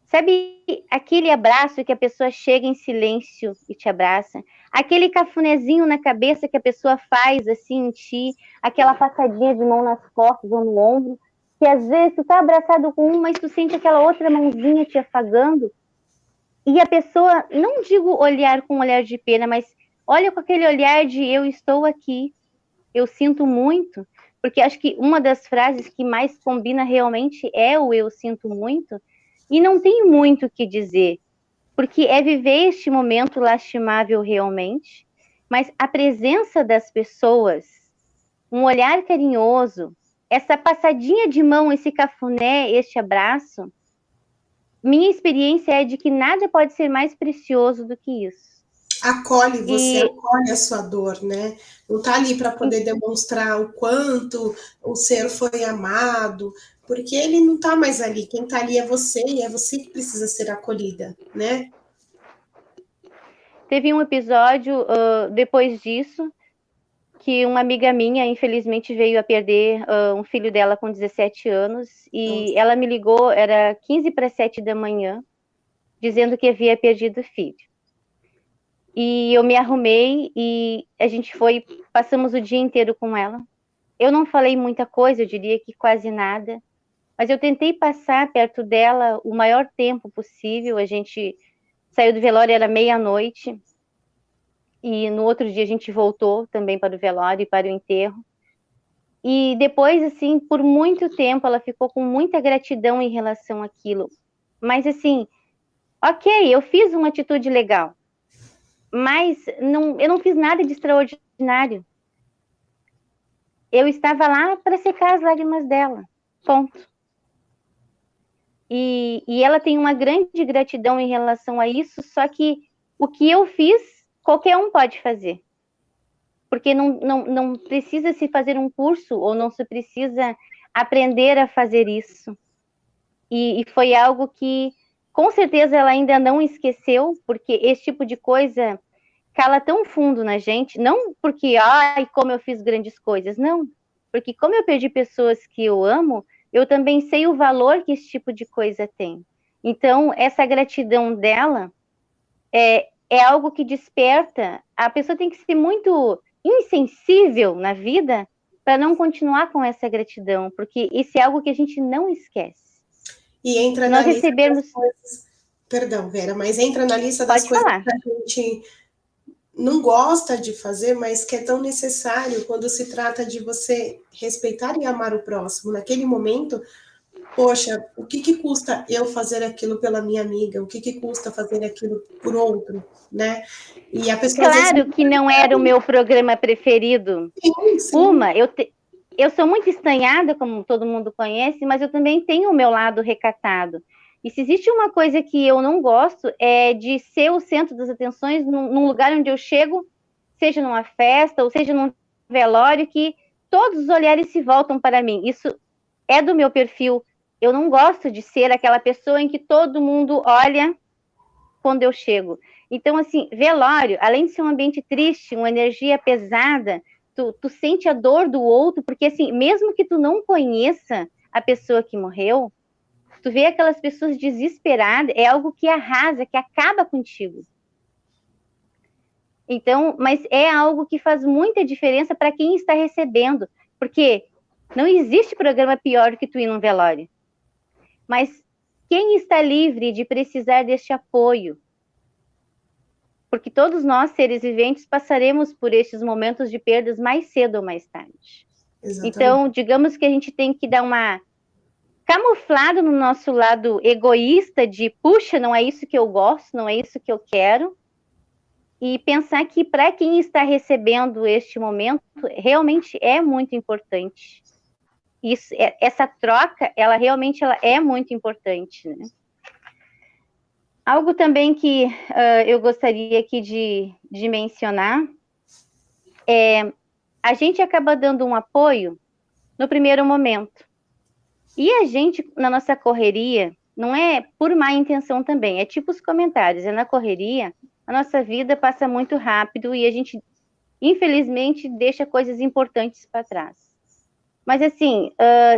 Sabe aquele abraço que a pessoa chega em silêncio e te abraça? Aquele cafunézinho na cabeça que a pessoa faz assim em ti, aquela passadinha de mão nas costas ou no ombro, que às vezes tu tá abraçado com um, mas tu sente aquela outra mãozinha te afagando, e a pessoa, não digo olhar com um olhar de pena, mas olha com aquele olhar de eu estou aqui, eu sinto muito, porque acho que uma das frases que mais combina realmente é o eu sinto muito, e não tem muito o que dizer, porque é viver este momento lastimável realmente, mas a presença das pessoas, um olhar carinhoso, essa passadinha de mão, esse cafuné, este abraço, minha experiência é de que nada pode ser mais precioso do que isso. Acolhe você, E acolhe a sua dor, né? Não tá ali para poder demonstrar o quanto o ser foi amado, porque ele não tá mais ali. Quem tá ali é você, e é você que precisa ser acolhida, né? teve um episódio depois disso, que uma amiga minha, infelizmente, veio a perder um filho dela com 17 anos, e ela me ligou, era 15 para 7 da manhã, dizendo que havia perdido o filho. E eu me arrumei e a gente foi, passamos o dia inteiro com ela. Eu não falei muita coisa, eu diria que quase nada, mas eu tentei passar perto dela o maior tempo possível. A gente saiu do velório, era meia-noite, e no outro dia a gente voltou também para o velório e para o enterro. E depois, assim, por muito tempo, ela ficou com muita gratidão em relação àquilo. Mas, assim, ok, eu fiz uma atitude legal, mas não, eu não fiz nada de extraordinário. Eu estava lá para secar as lágrimas dela, ponto. E ela tem uma grande gratidão em relação a isso, só que o que eu fiz, qualquer um pode fazer. Porque não precisa se fazer um curso, ou não se precisa aprender a fazer isso. E foi algo que, com certeza, ela ainda não esqueceu, porque esse tipo de coisa cala tão fundo na gente, não porque, ai, como eu fiz grandes coisas, não. Porque como eu perdi pessoas que eu amo, eu também sei o valor que esse tipo de coisa tem. Então, essa gratidão dela é algo que desperta. A pessoa tem que ser muito insensível na vida para não continuar com essa gratidão, porque isso é algo que a gente não esquece. E entra na Nós lista das recebermos... coisas. Perdão, Vera, mas entra na lista das Pode coisas falar. que a gente não gosta de fazer, mas que é tão necessário quando se trata de você respeitar e amar o próximo. Naquele momento, poxa, o que custa eu fazer aquilo pela minha amiga? O que custa fazer aquilo por outro, né? E a pessoa às vezes Claro que não era o meu programa preferido. sim, sim. Eu sou muito estranhada, como todo mundo conhece, mas eu também tenho o meu lado recatado. E se existe uma coisa que eu não gosto, é de ser o centro das atenções num lugar onde eu chego, seja numa festa ou seja num velório, que todos os olhares se voltam para mim. Isso é do meu perfil. Eu não gosto de ser aquela pessoa em que todo mundo olha quando eu chego. Então, assim, velório, além de ser um ambiente triste, uma energia pesada, tu sente a dor do outro, porque, assim, mesmo que tu não conheça a pessoa que morreu, tu vê aquelas pessoas desesperadas, é algo que arrasa, que acaba contigo. Então, mas é algo que faz muita diferença para quem está recebendo, porque não existe programa pior do que tu ir num velório. Mas quem está livre de precisar deste apoio? Porque todos nós, seres viventes, passaremos por estes momentos de perdas mais cedo ou mais tarde. Exatamente. Então, digamos que a gente tem que dar uma camuflada no nosso lado egoísta de, puxa, não é isso que eu gosto, não é isso que eu quero, e pensar que para quem está recebendo este momento, realmente é muito importante. Isso, essa troca, ela realmente ela é muito importante, né? Algo também que eu gostaria aqui de mencionar é a gente acaba dando um apoio no primeiro momento. E a gente, na nossa correria, não é por má intenção também, é tipo os comentários, é na correria, a nossa vida passa muito rápido e a gente, infelizmente, deixa coisas importantes para trás. Mas assim,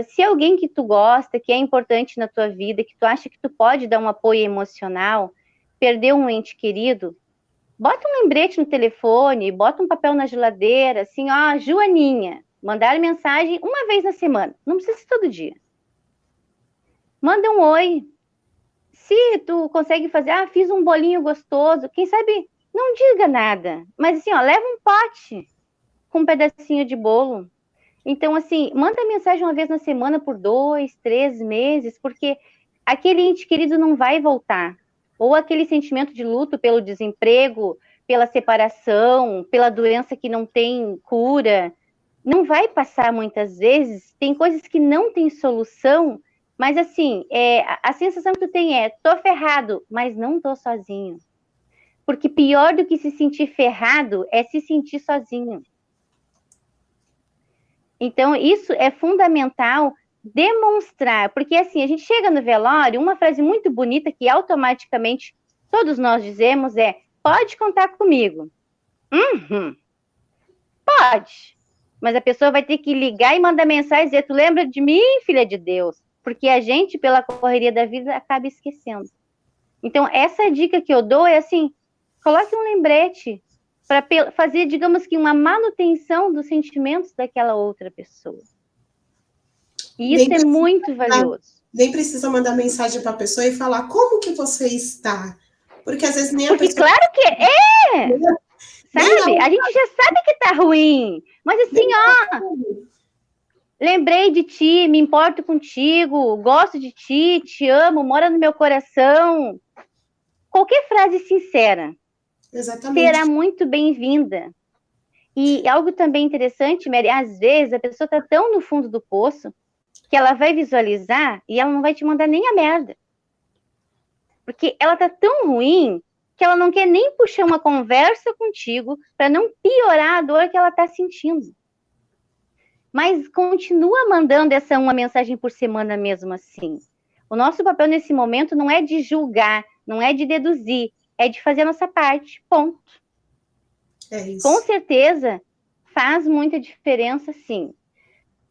se alguém que tu gosta, que é importante na tua vida, que tu acha que tu pode dar um apoio emocional, perdeu um ente querido, bota um lembrete no telefone, bota um papel na geladeira, assim, ó, Joaninha, mandar mensagem uma vez na semana, não precisa ser todo dia. Manda um oi. Se tu consegue fazer, fiz um bolinho gostoso, quem sabe não diga nada, mas assim, ó, leva um pote com um pedacinho de bolo. Então, assim, manda mensagem uma vez na semana por 2, 3 meses, porque aquele ente querido não vai voltar. Ou aquele sentimento de luto pelo desemprego, pela separação, pela doença que não tem cura, não vai passar muitas vezes. Tem coisas que não têm solução, mas assim, a sensação que tu tem é, tô ferrado, mas não tô sozinho. Porque pior do que se sentir ferrado é se sentir sozinho. Então, isso é fundamental demonstrar, porque assim, a gente chega no velório, uma frase muito bonita que automaticamente todos nós dizemos é, pode contar comigo. Pode. Mas a pessoa vai ter que ligar e mandar mensagem e dizer, tu lembra de mim, filha de Deus? Porque a gente, pela correria da vida, acaba esquecendo. Então, essa dica que eu dou é assim, coloque um lembrete para fazer, digamos que, uma manutenção dos sentimentos daquela outra pessoa. E isso é muito valioso. Nem precisa mandar mensagem para a pessoa e falar como que você está. Porque às vezes nem a pessoa... Claro que é! Sabe? A gente já sabe que tá ruim. Mas assim, lembrei de ti, me importo contigo, gosto de ti, te amo, mora no meu coração. Qualquer frase sincera será muito bem-vinda. E algo também interessante, Mary, às vezes a pessoa tá tão no fundo do poço que ela vai visualizar e ela não vai te mandar nem a merda. Porque ela tá tão ruim que ela não quer nem puxar uma conversa contigo para não piorar a dor que ela tá sentindo. Mas continua mandando uma mensagem por semana mesmo assim. O nosso papel nesse momento não é de julgar, não é de deduzir, é de fazer a nossa parte, ponto. É isso. Com certeza faz muita diferença, sim.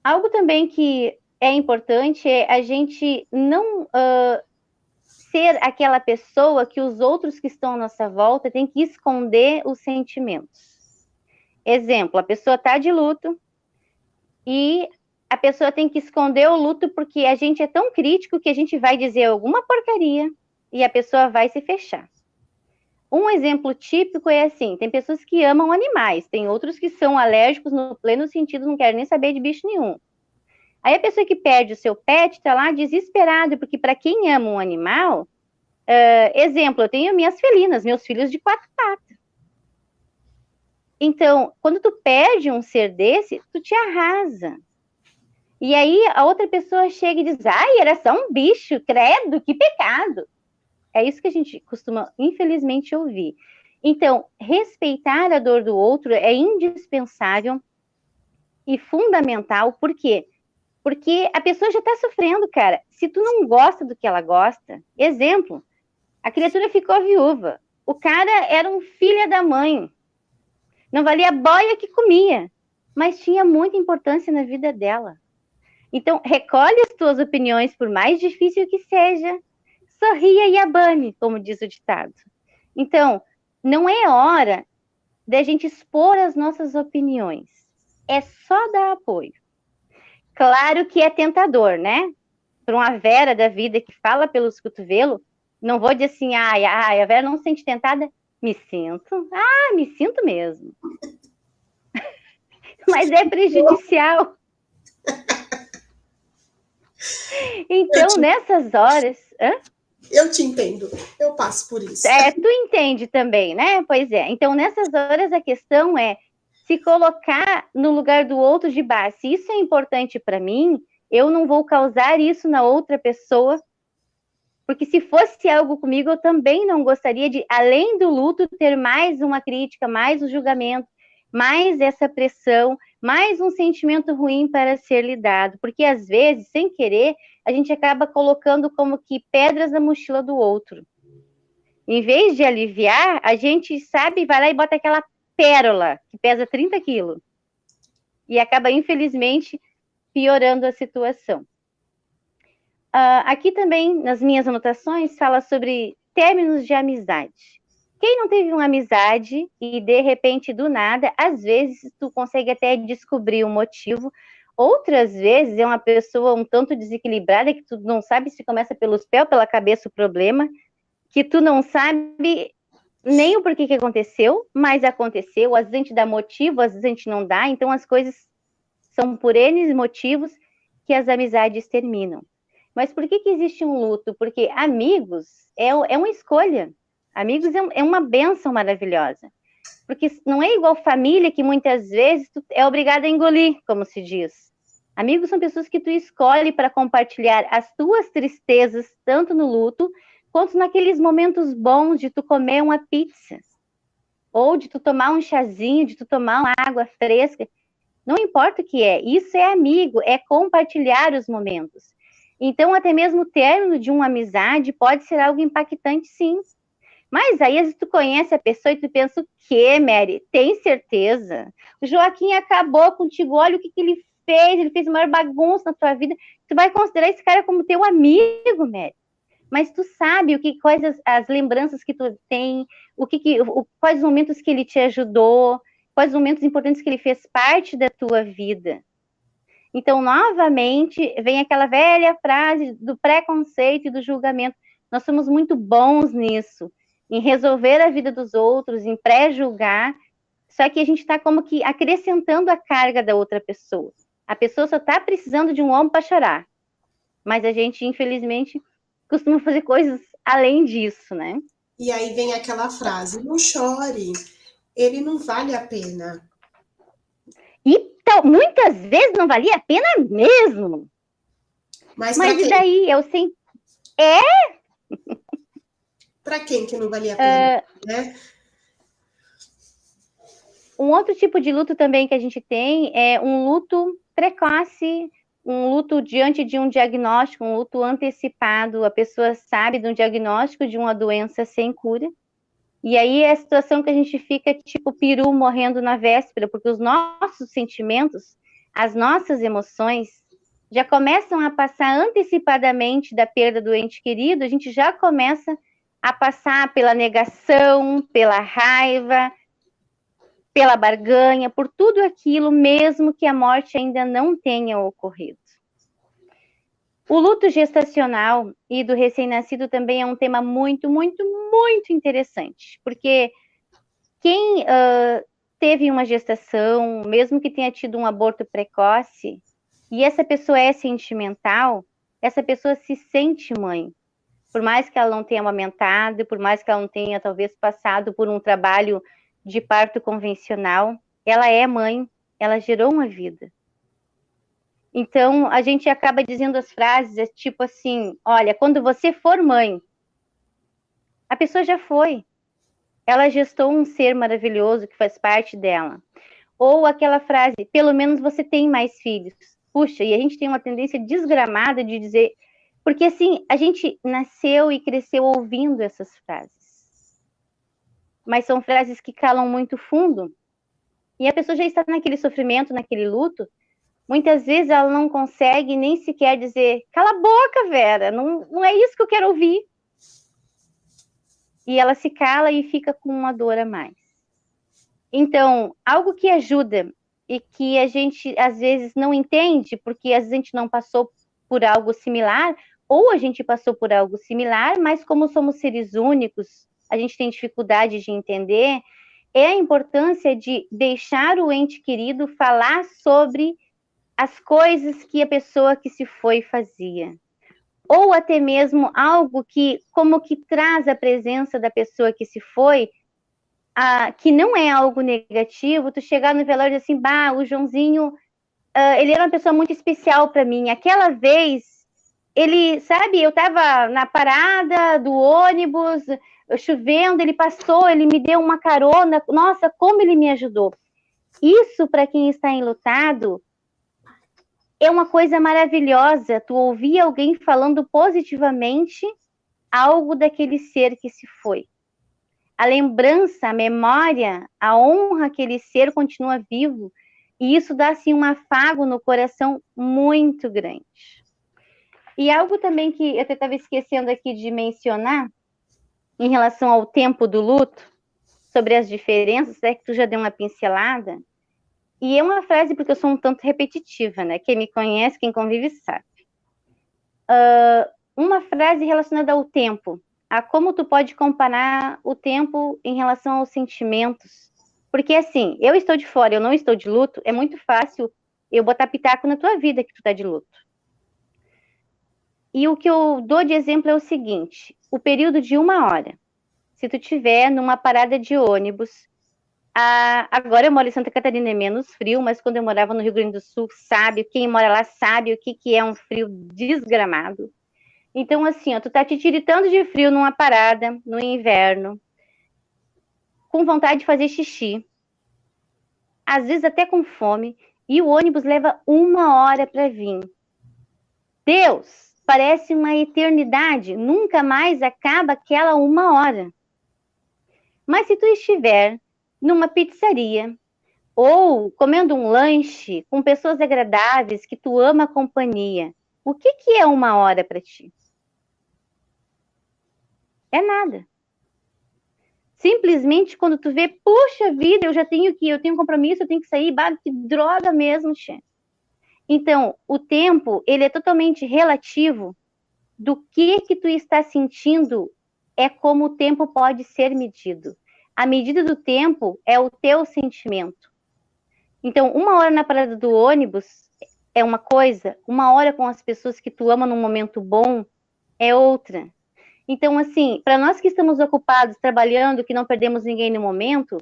Algo também que é importante é a gente não ser aquela pessoa que os outros que estão à nossa volta têm que esconder os sentimentos. Exemplo, a pessoa está de luto e a pessoa tem que esconder o luto porque a gente é tão crítico que a gente vai dizer alguma porcaria e a pessoa vai se fechar. Um exemplo típico é assim, tem pessoas que amam animais, tem outros que são alérgicos no pleno sentido, não querem nem saber de bicho nenhum. Aí a pessoa que perde o seu pet está lá desesperado, porque para quem ama um animal, exemplo, eu tenho minhas felinas, meus filhos de 4 patas. Então, quando tu perde um ser desse, tu te arrasa. E aí a outra pessoa chega e diz, ai, era só um bicho, credo, que pecado. É isso que a gente costuma, infelizmente, ouvir. Então, respeitar a dor do outro é indispensável e fundamental. Por quê? Porque a pessoa já está sofrendo, cara. Se tu não gosta do que ela gosta, exemplo, a criatura ficou viúva. O cara era um filho da mãe. Não valia a boia que comia, mas tinha muita importância na vida dela. Então, recolhe as tuas opiniões, por mais difícil que seja, sorria e abane, como diz o ditado. Então, não é hora da gente expor as nossas opiniões. É só dar apoio. Claro que é tentador, né? Para uma Vera da vida que fala pelos cotovelos, não vou dizer assim, a Vera não se sente tentada. Me sinto. Me sinto mesmo. Mas é prejudicial. Então, nessas horas... Eu te entendo, eu passo por isso. Tu entende também, né? Pois é. Então, nessas horas, a questão é se colocar no lugar do outro de base. Se isso é importante para mim, eu não vou causar isso na outra pessoa, porque se fosse algo comigo, eu também não gostaria de, além do luto, ter mais uma crítica, mais um julgamento. mais essa pressão, mais um sentimento ruim para ser lidado, porque às vezes, sem querer, a gente acaba colocando como que pedras na mochila do outro. Em vez de aliviar, a gente sabe, vai lá e bota aquela pérola que pesa 30 quilos e acaba, infelizmente, piorando a situação. Aqui também, nas minhas anotações, fala sobre términos de amizade. Quem não teve uma amizade e, de repente, do nada, às vezes, tu consegue até descobrir o motivo. Outras vezes, é uma pessoa um tanto desequilibrada que tu não sabe se começa pelos pés ou pela cabeça o problema, que tu não sabe nem o porquê que aconteceu, mas aconteceu. Às vezes a gente dá motivo, às vezes a gente não dá. Então, as coisas são por N motivos que as amizades terminam. Mas por que existe um luto? Porque amigos é uma escolha. Amigos é uma bênção maravilhosa. Porque não é igual família que muitas vezes tu é obrigado a engolir, como se diz. Amigos são pessoas que tu escolhe para compartilhar as tuas tristezas, tanto no luto, quanto naqueles momentos bons de tu comer uma pizza. Ou de tu tomar um chazinho, de tu tomar uma água fresca. Não importa o que é. Isso é amigo, é compartilhar os momentos. Então, até mesmo o término de uma amizade pode ser algo impactante, sim. Mas aí, às vezes, tu conhece a pessoa e tu pensa, o quê, Mary? Tem certeza? O Joaquim acabou contigo, olha o que ele fez a maior bagunça na tua vida. Tu vai considerar esse cara como teu amigo, Mary? Mas tu sabe quais as lembranças que tu tem, quais os momentos que ele te ajudou, quais os momentos importantes que ele fez parte da tua vida. Então, novamente, vem aquela velha frase do preconceito e do julgamento. Nós somos muito bons nisso, em resolver a vida dos outros, em pré-julgar, só que a gente está como que acrescentando a carga da outra pessoa. A pessoa só está precisando de um ombro para chorar, mas a gente, infelizmente, costuma fazer coisas além disso, né? E aí vem aquela frase, não chore, ele não vale a pena. Então, muitas vezes não valia a pena mesmo. Mas e daí? Eu sei. Para quem que não valia a pena, né? Um outro tipo de luto também que a gente tem é um luto precoce, um luto diante de um diagnóstico, um luto antecipado. A pessoa sabe de um diagnóstico de uma doença sem cura. E aí é a situação que a gente fica tipo peru morrendo na véspera, porque os nossos sentimentos, as nossas emoções, já começam a passar antecipadamente da perda do ente querido, a gente já começa a passar pela negação, pela raiva, pela barganha, por tudo aquilo, mesmo que a morte ainda não tenha ocorrido. O luto gestacional e do recém-nascido também é um tema muito, muito, muito interessante, porque quem teve uma gestação, mesmo que tenha tido um aborto precoce, e essa pessoa é sentimental, essa pessoa se sente mãe. Por mais que ela não tenha amamentado, por mais que ela não tenha, talvez, passado por um trabalho de parto convencional, ela é mãe, ela gerou uma vida. Então, a gente acaba dizendo as frases, tipo assim, olha, quando você for mãe, a pessoa já foi. Ela gestou um ser maravilhoso que faz parte dela. Ou aquela frase, pelo menos você tem mais filhos. Puxa, e a gente tem uma tendência desgramada de dizer, porque assim, a gente nasceu e cresceu ouvindo essas frases. Mas são frases que calam muito fundo. E a pessoa já está naquele sofrimento, naquele luto. Muitas vezes ela não consegue nem sequer dizer, cala a boca, Vera, não é isso que eu quero ouvir. E ela se cala e fica com uma dor a mais. Então, algo que ajuda e que a gente às vezes não entende, porque às vezes a gente não passou por algo similar, ou a gente passou por algo similar, mas como somos seres únicos, a gente tem dificuldade de entender, é a importância de deixar o ente querido falar sobre as coisas que a pessoa que se foi fazia. Ou até mesmo algo que, como que traz a presença da pessoa que se foi, que não é algo negativo, tu chegar no velório e dizer assim, bah, o Joãozinho, ele era uma pessoa muito especial para mim. Aquela vez, ele, sabe, eu estava na parada do ônibus, chovendo, ele passou, ele me deu uma carona, nossa, como ele me ajudou. Isso, para quem está enlutado, é uma coisa maravilhosa, tu ouvir alguém falando positivamente algo daquele ser que se foi. A lembrança, a memória, a honra aquele ser continua vivo, e isso dá, assim, um afago no coração muito grande. E algo também que eu até estava esquecendo aqui de mencionar, em relação ao tempo do luto, sobre as diferenças, é que tu já deu uma pincelada, e é uma frase porque eu sou um tanto repetitiva, né? Quem me conhece, quem convive sabe. Uma frase relacionada ao tempo, a como tu pode comparar o tempo em relação aos sentimentos. Porque assim, eu estou de fora, eu não estou de luto, é muito fácil eu botar pitaco na tua vida que tu tá de luto. E o que eu dou de exemplo é o seguinte, o período de 1 hora. Se tu tiver numa parada de ônibus, agora eu moro em Santa Catarina, é menos frio, mas quando eu morava no Rio Grande do Sul, sabe, quem mora lá sabe o que é um frio desgramado. Então, assim, ó, tu tá te tiritando de frio numa parada, no inverno, com vontade de fazer xixi, às vezes até com fome, e o ônibus leva 1 hora para vir. Deus, parece uma eternidade, nunca mais acaba aquela 1 hora. Mas se tu estiver numa pizzaria, ou comendo um lanche com pessoas agradáveis que tu ama a companhia, o que é 1 hora para ti? É nada. Simplesmente quando tu vê, puxa vida, eu tenho compromisso, eu tenho que sair, que droga mesmo, che. Então, o tempo, ele é totalmente relativo do que tu está sentindo, é como o tempo pode ser medido. A medida do tempo é o teu sentimento. Então, 1 hora na parada do ônibus é uma coisa, 1 hora com as pessoas que tu ama num momento bom é outra. Então, assim, para nós que estamos ocupados, trabalhando, que não perdemos ninguém no momento,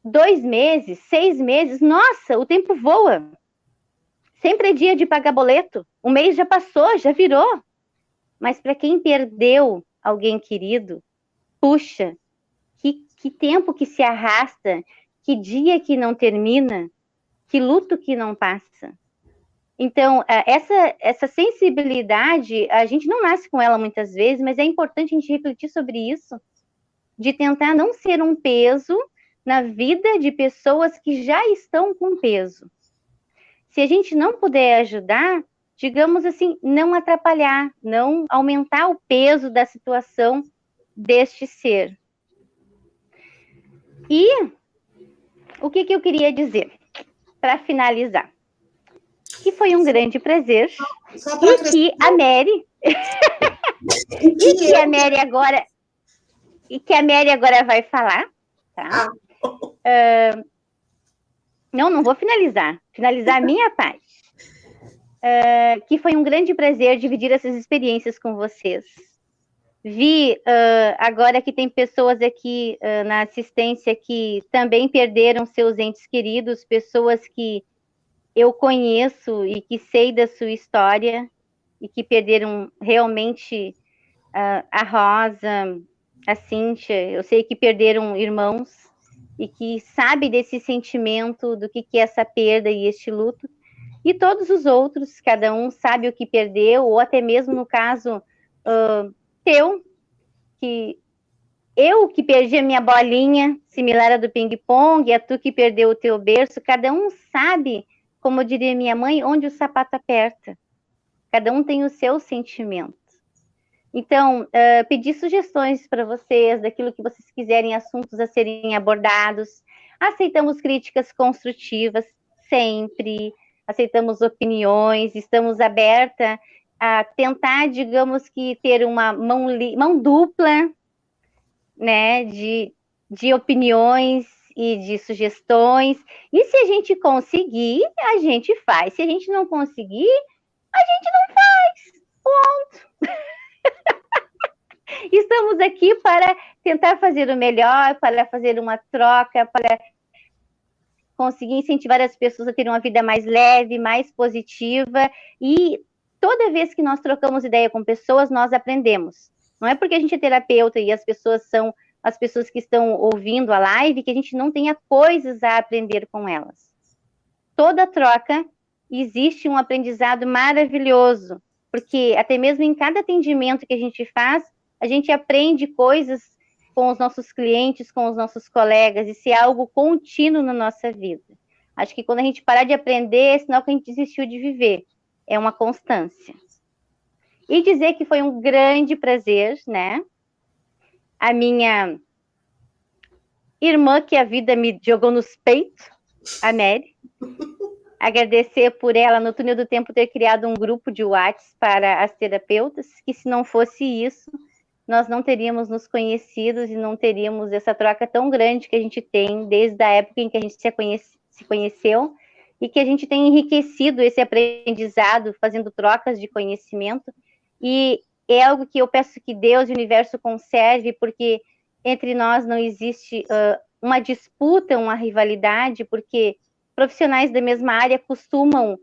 2 meses, 6 meses, nossa, o tempo voa. Sempre é dia de pagar boleto. O mês já passou, já virou. Mas para quem perdeu alguém querido, puxa, que tempo que se arrasta, que dia que não termina, que luto que não passa. Então, essa sensibilidade, a gente não nasce com ela muitas vezes, mas é importante a gente refletir sobre isso, de tentar não ser um peso na vida de pessoas que já estão com peso. Se a gente não puder ajudar, digamos assim, não atrapalhar, não aumentar o peso da situação deste ser. E o que eu queria dizer, para finalizar? Que foi um grande prazer, e que a Mary e que a Mary agora vai falar, tá? Não vou finalizar a minha parte. Que foi um grande prazer dividir essas experiências com vocês. Vi agora que tem pessoas aqui na assistência que também perderam seus entes queridos, pessoas que eu conheço e que sei da sua história e que perderam realmente a Rosa, a Cíntia, eu sei que perderam irmãos e que sabe desse sentimento do que é essa perda e este luto. E todos os outros, cada um sabe o que perdeu, ou até mesmo no caso teu, que eu que perdi a minha bolinha, similar à do ping-pong, a tu que perdeu o teu berço, cada um sabe, como diria minha mãe, onde o sapato aperta. Cada um tem o seu sentimento. Então, pedir sugestões para vocês, daquilo que vocês quiserem, assuntos a serem abordados. Aceitamos críticas construtivas, sempre. Aceitamos opiniões, estamos aberta a tentar, digamos que, ter uma mão dupla, né, de opiniões e de sugestões. E se a gente conseguir, a gente faz. Se a gente não conseguir, a gente não faz. Ponto. Estamos aqui para tentar fazer o melhor, para fazer uma troca, para conseguir incentivar as pessoas a terem uma vida mais leve, mais positiva. E toda vez que nós trocamos ideia com pessoas, nós aprendemos. Não é porque a gente é terapeuta e as pessoas são as pessoas que estão ouvindo a live, que a gente não tenha coisas a aprender com elas. Toda troca existe um aprendizado maravilhoso, porque até mesmo em cada atendimento que a gente faz, a gente aprende coisas com os nossos clientes, com os nossos colegas, e se é algo contínuo na nossa vida. Acho que quando a gente parar de aprender, é sinal que a gente desistiu de viver. É uma constância. E dizer que foi um grande prazer, né? A minha irmã, que a vida me jogou nos peitos, a Mary. Agradecer por ela, no túnel do tempo, ter criado um grupo de WhatsApp para as terapeutas, que se não fosse isso, nós não teríamos nos conhecidos e não teríamos essa troca tão grande que a gente tem desde a época em que a gente se conheceu, e que a gente tem enriquecido esse aprendizado, fazendo trocas de conhecimento, e é algo que eu peço que Deus e o universo conserve, porque entre nós não existe uma disputa, uma rivalidade, porque profissionais da mesma área costumam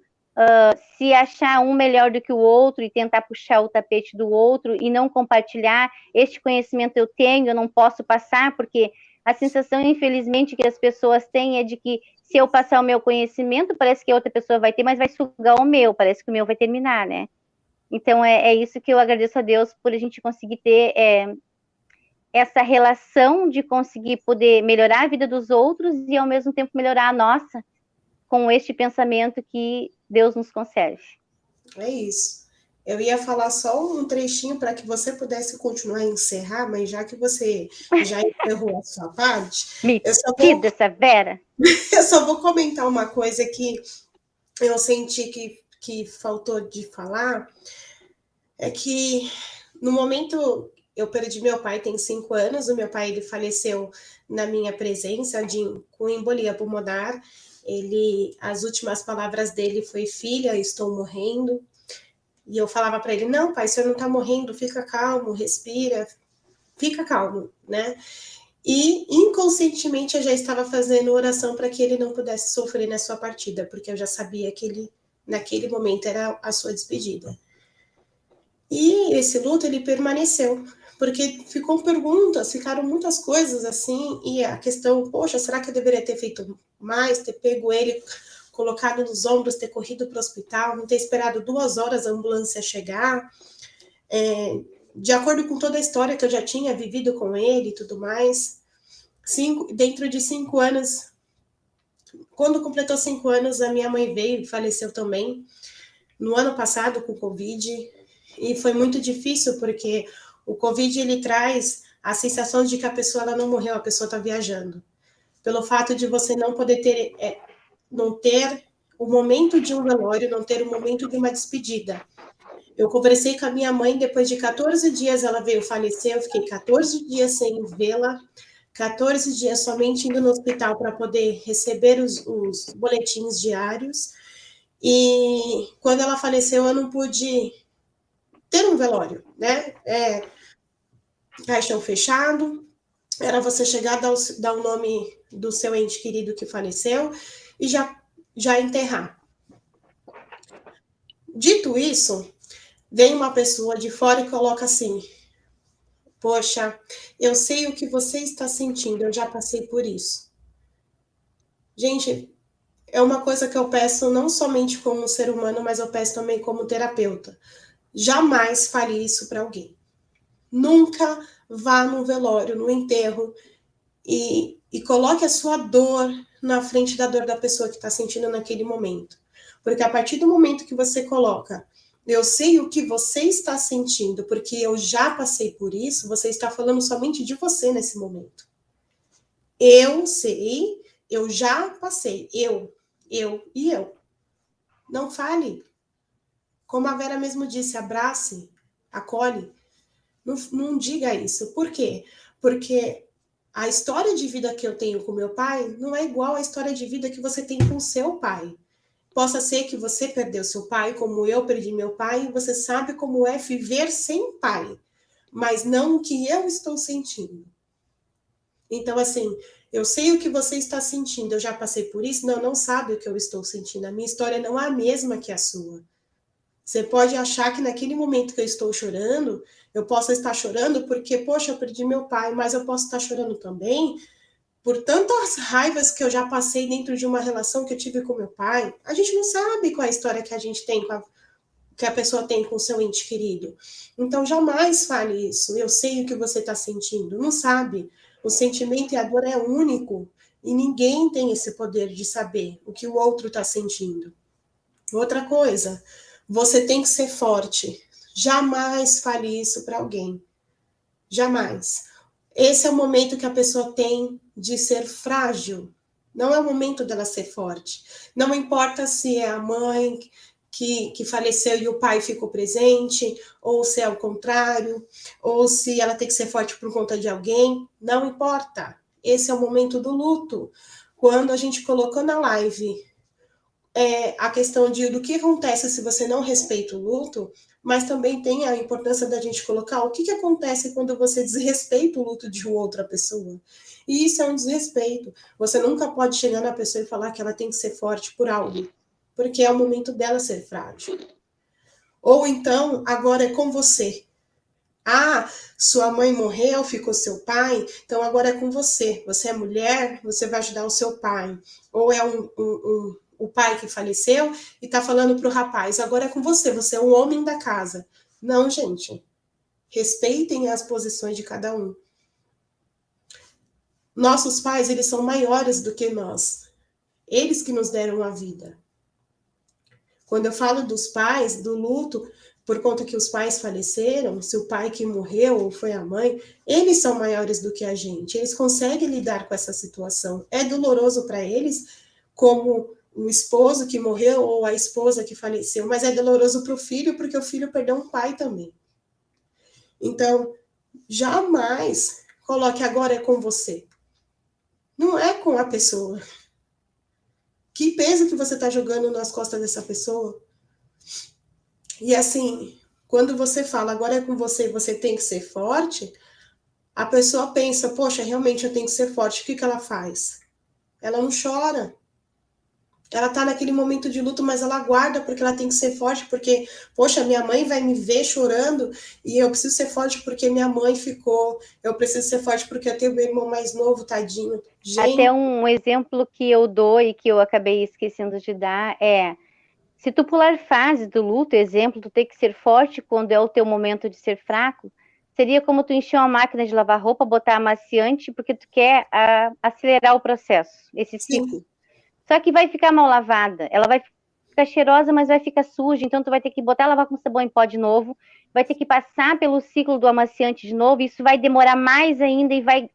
se achar um melhor do que o outro e tentar puxar o tapete do outro e não compartilhar. Este conhecimento eu tenho, eu não posso passar, porque a sensação, infelizmente, que as pessoas têm é de que se eu passar o meu conhecimento, parece que a outra pessoa vai ter, mas vai sugar o meu, parece que o meu vai terminar, né? Então, é isso que eu agradeço a Deus por a gente conseguir ter essa relação de conseguir poder melhorar a vida dos outros e, ao mesmo tempo, melhorar a nossa, com este pensamento que Deus nos conserve. É isso. Eu ia falar só um trechinho para que você pudesse continuar a encerrar, mas já que você já encerrou a sua parte, Metida essa Vera. Eu só vou comentar uma coisa que eu senti que faltou de falar, é que no momento eu perdi meu pai, tem 5 anos, o meu pai ele faleceu na minha presença com embolia pulmonar. As últimas palavras dele foi: filha, estou morrendo. E eu falava para ele: não, pai, o senhor não está morrendo, fica calmo, respira, fica calmo, né? E inconscientemente eu já estava fazendo oração para que ele não pudesse sofrer na sua partida, porque eu já sabia que ele, naquele momento, era a sua despedida. E esse luto, ele permaneceu, porque ficaram muitas coisas assim, e a questão: poxa, será que eu deveria ter feito mais, ter pego ele, colocado nos ombros, ter corrido para o hospital, não ter esperado 2 horas a ambulância chegar? De acordo com toda a história que eu já tinha vivido com ele e tudo mais, dentro de 5 anos, quando completou 5 anos, a minha mãe veio e faleceu também, no ano passado, com Covid, e foi muito difícil, porque o Covid, ele traz a sensação de que a pessoa ela não morreu, a pessoa está viajando. Pelo fato de você não poder não ter o momento de um velório, não ter o momento de uma despedida. Eu conversei com a minha mãe, depois de 14 dias ela veio falecer, eu fiquei 14 dias sem vê-la, 14 dias somente indo no hospital para poder receber os boletins diários, e quando ela faleceu eu não pude ter um velório, né? Caixão fechado, era você chegar, dar o nome do seu ente querido que faleceu e já enterrar. Dito isso, vem uma pessoa de fora e coloca assim: poxa, eu sei o que você está sentindo, eu já passei por isso. Gente, é uma coisa que eu peço não somente como ser humano, mas eu peço também como terapeuta. Jamais fale isso para alguém. Nunca vá no velório, no enterro, e coloque a sua dor na frente da dor da pessoa que está sentindo naquele momento. Porque a partir do momento que você coloca: eu sei o que você está sentindo, porque eu já passei por isso, você está falando somente de você nesse momento. Eu sei, eu já passei, eu. Não fale. Como a Vera mesmo disse, abrace, acolhe. Não diga isso. Por quê? Porque a história de vida que eu tenho com meu pai não é igual à história de vida que você tem com seu pai. Possa ser que você perdeu seu pai, como eu perdi meu pai, e você sabe como é viver sem pai, mas não o que eu estou sentindo. Então, assim, eu sei o que você está sentindo, eu já passei por isso. Não sabe o que eu estou sentindo. A minha história não é a mesma que a sua. Você pode achar que naquele momento que eu estou chorando, Eu posso estar chorando porque, poxa, eu perdi meu pai, mas eu posso estar chorando também por tantas raivas que eu já passei dentro de uma relação que eu tive com meu pai. A gente não sabe qual é a história que a gente tem que a pessoa tem com o seu ente querido. Então, jamais fale isso. Eu sei o que você está sentindo. Não sabe. O sentimento e a dor é único. E ninguém tem esse poder de saber o que o outro está sentindo. Outra coisa, você tem que ser forte. Jamais fale isso para alguém. Jamais. Esse é o momento que a pessoa tem de ser frágil. Não é o momento dela ser forte. Não importa se é a mãe que faleceu e o pai ficou presente, ou se é o contrário, ou se ela tem que ser forte por conta de alguém. Não importa. Esse é o momento do luto. Quando a gente colocou na live a questão do que acontece se você não respeita o luto, mas também tem a importância da gente colocar o que acontece quando você desrespeita o luto de outra pessoa. E isso é um desrespeito. Você nunca pode chegar na pessoa e falar que ela tem que ser forte por algo, porque é o momento dela ser frágil. Ou então, agora é com você. Ah, sua mãe morreu, ficou seu pai, então agora é com você. Você é mulher, você vai ajudar o seu pai. Ou é o pai que faleceu e está falando para o rapaz, agora é com você, você é o homem da casa. Não, gente. Respeitem as posições de cada um. Nossos pais, eles são maiores do que nós. Eles que nos deram a vida. Quando eu falo dos pais, do luto, por conta que os pais faleceram, se o pai que morreu ou foi a mãe, eles são maiores do que a gente. Eles conseguem lidar com essa situação. É doloroso para eles, como o esposo que morreu ou a esposa que faleceu, mas é doloroso para o filho, porque o filho perdeu um pai também. Então, jamais coloque agora é com você. Não é com a pessoa. Que peso que você está jogando nas costas dessa pessoa? E assim, quando você fala agora é com você e você tem que ser forte, a pessoa pensa, poxa, realmente eu tenho que ser forte. O que ela faz? Ela não chora. Ela tá naquele momento de luto, mas ela aguarda porque ela tem que ser forte, porque, poxa, minha mãe vai me ver chorando e eu preciso ser forte porque minha mãe ficou. Eu preciso ser forte porque eu tenho meu irmão mais novo, tadinho. Até Gente, um exemplo que eu dou e que eu acabei esquecendo de dar é: se tu pular fase do luto, exemplo, tu ter que ser forte quando é o teu momento de ser fraco, seria como tu encher uma máquina de lavar roupa, botar amaciante, porque tu quer acelerar o processo, esse sim, ciclo. Só que vai ficar mal lavada, ela vai ficar cheirosa, mas vai ficar suja, então tu vai ter que botar lavar com sabão em pó de novo, vai ter que passar pelo ciclo do amaciante de novo, isso vai demorar mais ainda e vai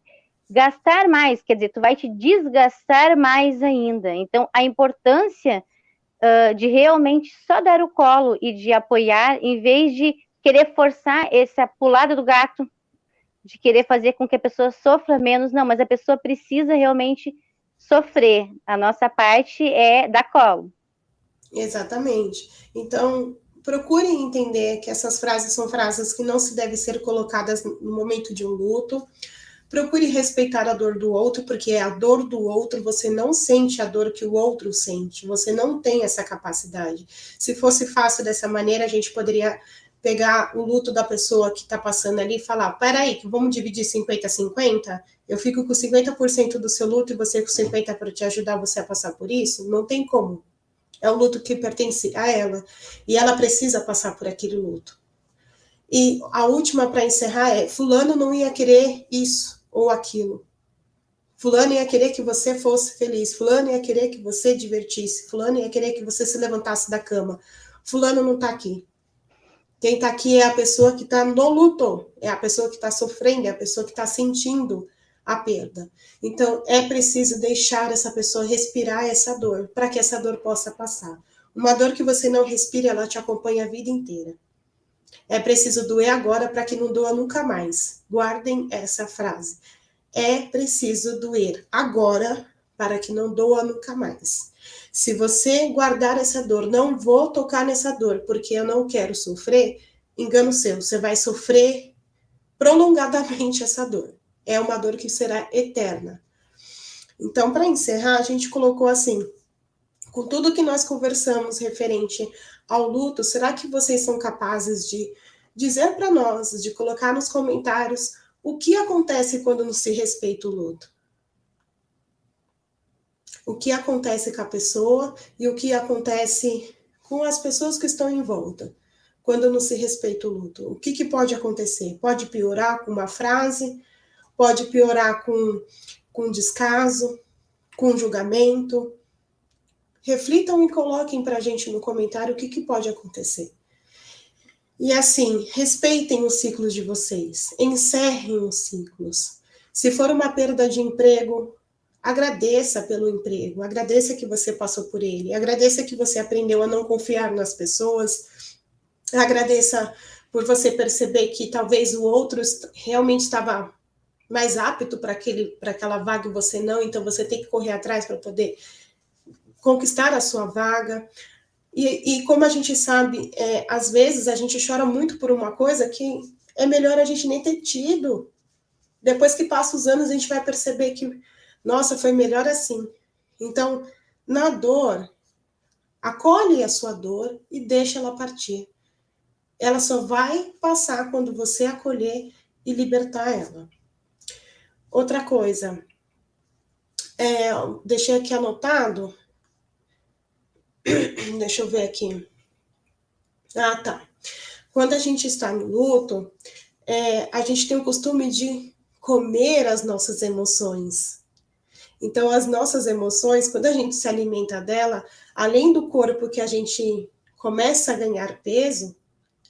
gastar mais, quer dizer, tu vai te desgastar mais ainda. Então, a importância de realmente só dar o colo e de apoiar, em vez de querer forçar essa pulada do gato, de querer fazer com que a pessoa sofra menos, não, mas a pessoa precisa realmente sofrer. A nossa parte é dar colo. exatamente. Então, procurem entender que essas frases são frases que não se devem ser colocadas no momento de um luto. Procure respeitar a dor do outro, porque é a dor do outro, você não sente a dor que o outro sente, você não tem essa capacidade. Se fosse fácil dessa maneira, a gente poderia pegar o luto da pessoa que está passando ali e falar, peraí, que vamos dividir 50-50? Eu fico com 50% do seu luto e você com 50% para te ajudar você a passar por isso? Não tem como. É o luto que pertence a ela. E ela precisa passar por aquele luto. E a última para encerrar é: fulano não ia querer isso ou aquilo. Fulano ia querer que você fosse feliz. Fulano ia querer que você divertisse. Fulano ia querer que você se levantasse da cama. Fulano não está aqui. Quem está aqui é a pessoa que está no luto. É a pessoa que está sofrendo. É a pessoa que está sentindo a perda. Então, é preciso deixar essa pessoa respirar essa dor, para que essa dor possa passar. Uma dor que você não respira, ela te acompanha a vida inteira. É preciso doer agora para que não doa nunca mais. Guardem essa frase. É preciso doer agora para que não doa nunca mais. Se você guardar essa dor, não vou tocar nessa dor porque eu não quero sofrer, engano seu, você vai sofrer prolongadamente essa dor. É uma dor que será eterna. Então, para encerrar, a gente colocou assim: com tudo que nós conversamos referente ao luto, será que vocês são capazes de dizer para nós, de colocar nos comentários o que acontece quando não se respeita o luto. O que acontece com a pessoa e o que acontece com as pessoas que estão em volta, quando não se respeita o luto. O que pode acontecer? Pode piorar com uma frase, pode piorar com descaso, com julgamento. Reflitam e coloquem para a gente no comentário o que pode acontecer. E assim, respeitem os ciclos de vocês, encerrem os ciclos. Se for uma perda de emprego, agradeça pelo emprego, agradeça que você passou por ele, agradeça que você aprendeu a não confiar nas pessoas, agradeça por você perceber que talvez o outro realmente estava mais apto para aquela vaga e você não, então você tem que correr atrás para poder conquistar a sua vaga. E como a gente sabe, às vezes a gente chora muito por uma coisa que é melhor a gente nem ter tido. Depois que passa os anos, a gente vai perceber que, nossa, foi melhor assim. Então, na dor, acolhe a sua dor e deixa ela partir. Ela só vai passar quando você acolher e libertar ela. Outra coisa, deixei aqui anotado. Deixa eu ver aqui. Ah, tá. Quando a gente está no luto, a gente tem o costume de comer as nossas emoções. Então, as nossas emoções, quando a gente se alimenta dela, além do corpo que a gente começa a ganhar peso,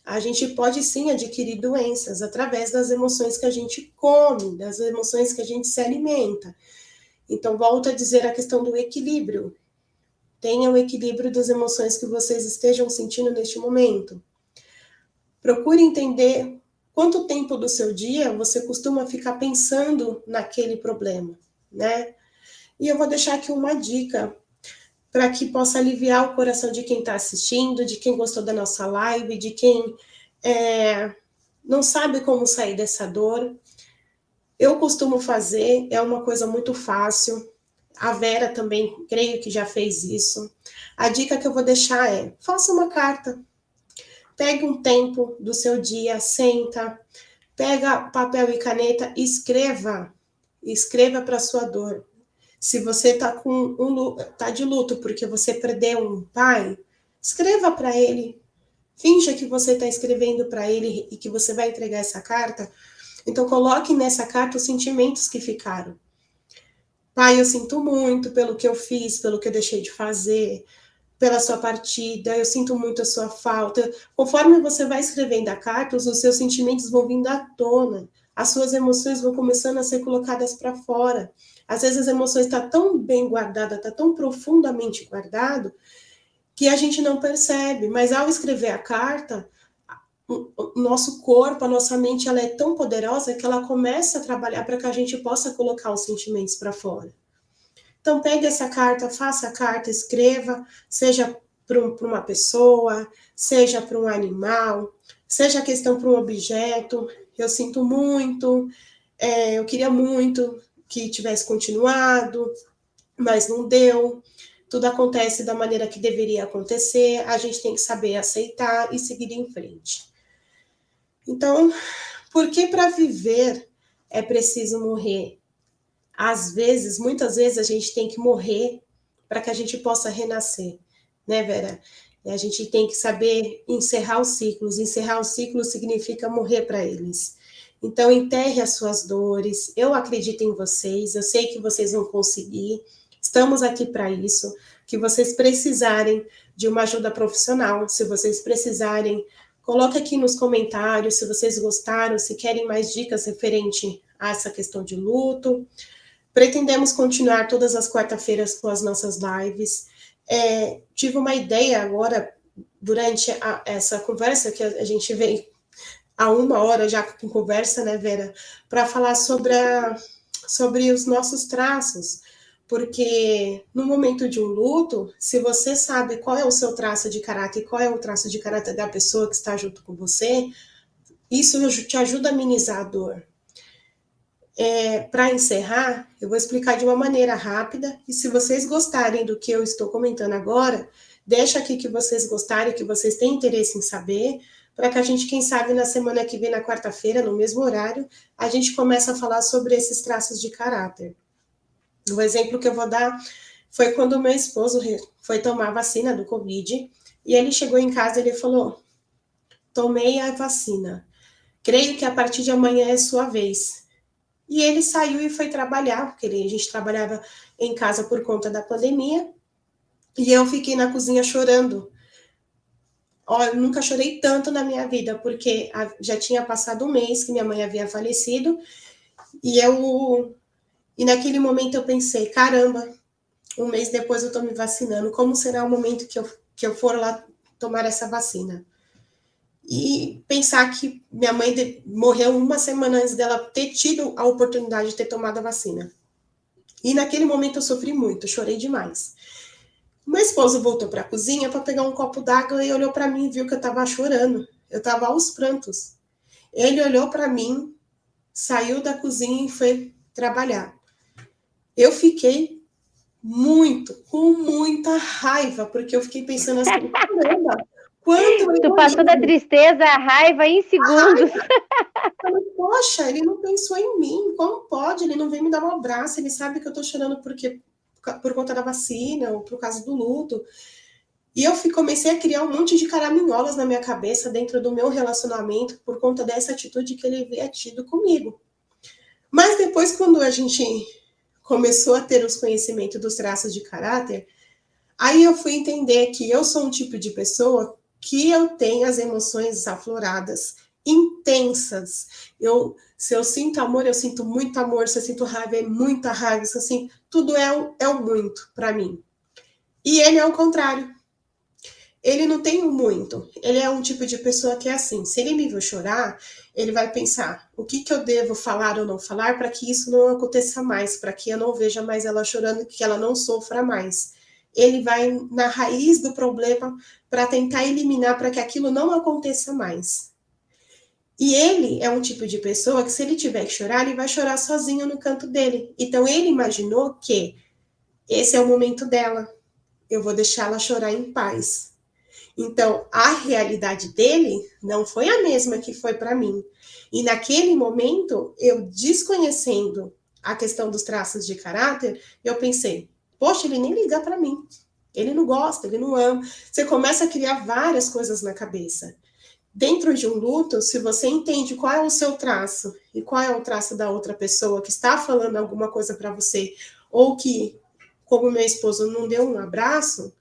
a gente pode sim adquirir doenças através das emoções que a gente come, das emoções que a gente se alimenta. Então, volto a dizer a questão do equilíbrio. Tenha o equilíbrio das emoções que vocês estejam sentindo neste momento. Procure entender quanto tempo do seu dia você costuma ficar pensando naquele problema, né? E eu vou deixar aqui uma dica para que possa aliviar o coração de quem está assistindo, de quem gostou da nossa live, de quem não sabe como sair dessa dor. Eu costumo fazer, é uma coisa muito fácil. A Vera também, creio que já fez isso. A dica que eu vou deixar é, faça uma carta. Pegue um tempo do seu dia, senta, pega papel e caneta e escreva. Escreva para a sua dor. Se você está tá de luto porque você perdeu um pai, escreva para ele. Finja que você está escrevendo para ele e que você vai entregar essa carta. Então, coloque nessa carta os sentimentos que ficaram. Pai, eu sinto muito pelo que eu fiz, pelo que eu deixei de fazer, pela sua partida, eu sinto muito a sua falta. Conforme você vai escrevendo a carta, os seus sentimentos vão vindo à tona, as suas emoções vão começando a ser colocadas para fora. Às vezes as emoções estão tão bem guardadas, está tão profundamente guardado, que a gente não percebe, mas ao escrever a carta, o nosso corpo, a nossa mente, ela é tão poderosa que ela começa a trabalhar para que a gente possa colocar os sentimentos para fora. Então, pegue essa carta, faça a carta, escreva, seja para uma pessoa, seja para um animal, seja a questão para um objeto. Eu sinto muito, eu queria muito que tivesse continuado, mas não deu. Tudo acontece da maneira que deveria acontecer, a gente tem que saber aceitar e seguir em frente. Então, por que para viver é preciso morrer? Às vezes, muitas vezes, a gente tem que morrer para que a gente possa renascer, né, Vera? E a gente tem que saber encerrar os ciclos. Encerrar os ciclos significa morrer para eles. Então, enterre as suas dores. Eu acredito em vocês, eu sei que vocês vão conseguir. Estamos aqui para isso. Que vocês precisarem de uma ajuda profissional, se vocês precisarem, coloque aqui nos comentários se vocês gostaram, se querem mais dicas referente a essa questão de luto. Pretendemos continuar todas as quarta-feiras com as nossas lives. Tive uma ideia agora, durante essa conversa, que a gente veio há 1 hora já com conversa, né, Vera? Para falar sobre os nossos traços. Porque no momento de um luto, se você sabe qual é o seu traço de caráter e qual é o traço de caráter da pessoa que está junto com você, isso te ajuda a amenizar a dor. Para encerrar, eu vou explicar de uma maneira rápida, e se vocês gostarem do que eu estou comentando agora, deixa aqui que vocês gostarem, que vocês têm interesse em saber, para que a gente, quem sabe, na semana que vem, na quarta-feira, no mesmo horário, a gente começa a falar sobre esses traços de caráter. O exemplo que eu vou dar foi quando o meu esposo foi tomar a vacina do Covid, e ele chegou em casa e ele falou, tomei a vacina, creio que a partir de amanhã é sua vez. E ele saiu e foi trabalhar, porque a gente trabalhava em casa por conta da pandemia, e eu fiquei na cozinha chorando. Eu nunca chorei tanto na minha vida, porque já tinha passado um mês que minha mãe havia falecido, e naquele momento eu pensei, caramba, um mês depois eu estou me vacinando, como será o momento que eu for lá tomar essa vacina? E pensar que minha mãe morreu uma semana antes dela ter tido a oportunidade de ter tomado a vacina. E naquele momento eu sofri muito, chorei demais. Meu esposo voltou para a cozinha para pegar um copo d'água e olhou para mim e viu que eu estava chorando. Eu estava aos prantos. Ele olhou para mim, saiu da cozinha e foi trabalhar. Eu fiquei com muita raiva, porque eu fiquei pensando assim, caramba, quanto Tu passou da tristeza à raiva em segundos. Poxa, ele não pensou em mim, como pode? Ele não veio me dar um abraço, ele sabe que eu tô chorando por conta da vacina ou por causa do luto. E eu comecei a criar um monte de caraminholas na minha cabeça dentro do meu relacionamento por conta dessa atitude que ele havia tido comigo. Mas depois, quando a gente começou a ter os conhecimentos dos traços de caráter, aí eu fui entender que eu sou um tipo de pessoa que eu tenho as emoções afloradas, intensas. Se eu sinto amor, eu sinto muito amor. Se eu sinto raiva, é muita raiva. Se eu sinto, tudo é o muito para mim. E ele é o contrário. Ele não tem o muito. Ele é um tipo de pessoa que é assim. Se ele me viu chorar, ele vai pensar o que eu devo falar ou não falar para que isso não aconteça mais, para que eu não veja mais ela chorando, que ela não sofra mais. Ele vai na raiz do problema para tentar eliminar, para que aquilo não aconteça mais. E ele é um tipo de pessoa que, se ele tiver que chorar, ele vai chorar sozinho no canto dele. Então, ele imaginou que esse é o momento dela. Eu vou deixá-la chorar em paz. Então, a realidade dele não foi a mesma que foi para mim. E naquele momento, eu desconhecendo a questão dos traços de caráter, eu pensei, poxa, ele nem liga para mim. Ele não gosta, ele não ama. Você começa a criar várias coisas na cabeça. Dentro de um luto, se você entende qual é o seu traço e qual é o traço da outra pessoa que está falando alguma coisa para você, ou que, como meu esposo, não deu um abraço,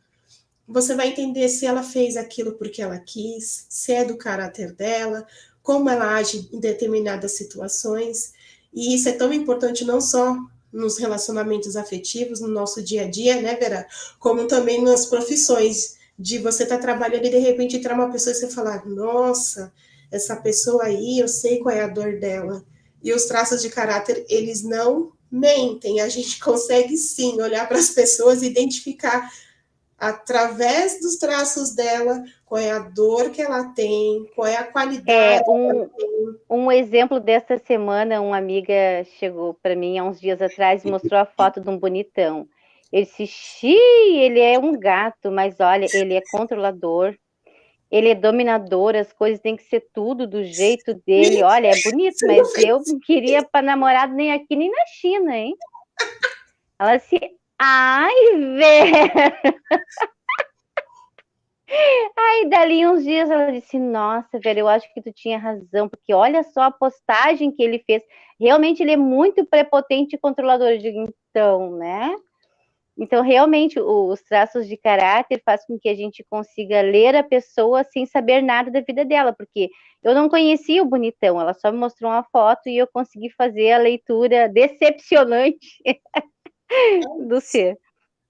você vai entender se ela fez aquilo porque ela quis, se é do caráter dela, como ela age em determinadas situações. E isso é tão importante não só nos relacionamentos afetivos, no nosso dia a dia, né, Vera? Como também nas profissões, de você estar trabalhando e de repente entrar uma pessoa e você falar, nossa, essa pessoa aí, eu sei qual é a dor dela. E os traços de caráter, eles não mentem. A gente consegue sim olhar para as pessoas e identificar através dos traços dela, qual é a dor que ela tem, qual é a qualidade. Um exemplo dessa semana, uma amiga chegou para mim há uns dias atrás e mostrou a foto de um bonitão. Ele disse, xiii, ele é um gato, mas olha, ele é controlador, ele é dominador, as coisas têm que ser tudo do jeito dele. Olha, é bonito, mas eu não queria para namorado nem aqui nem na China, hein? Ela disse, ai, velho. Aí, dali uns dias, ela disse, nossa, velho, eu acho que tu tinha razão, porque olha só a postagem que ele fez. Realmente, ele é muito prepotente e controlador. Eu digo, então, né? Então, realmente, os traços de caráter fazem com que a gente consiga ler a pessoa sem saber nada da vida dela, porque eu não conhecia o bonitão, ela só me mostrou uma foto e eu consegui fazer a leitura decepcionante do ser.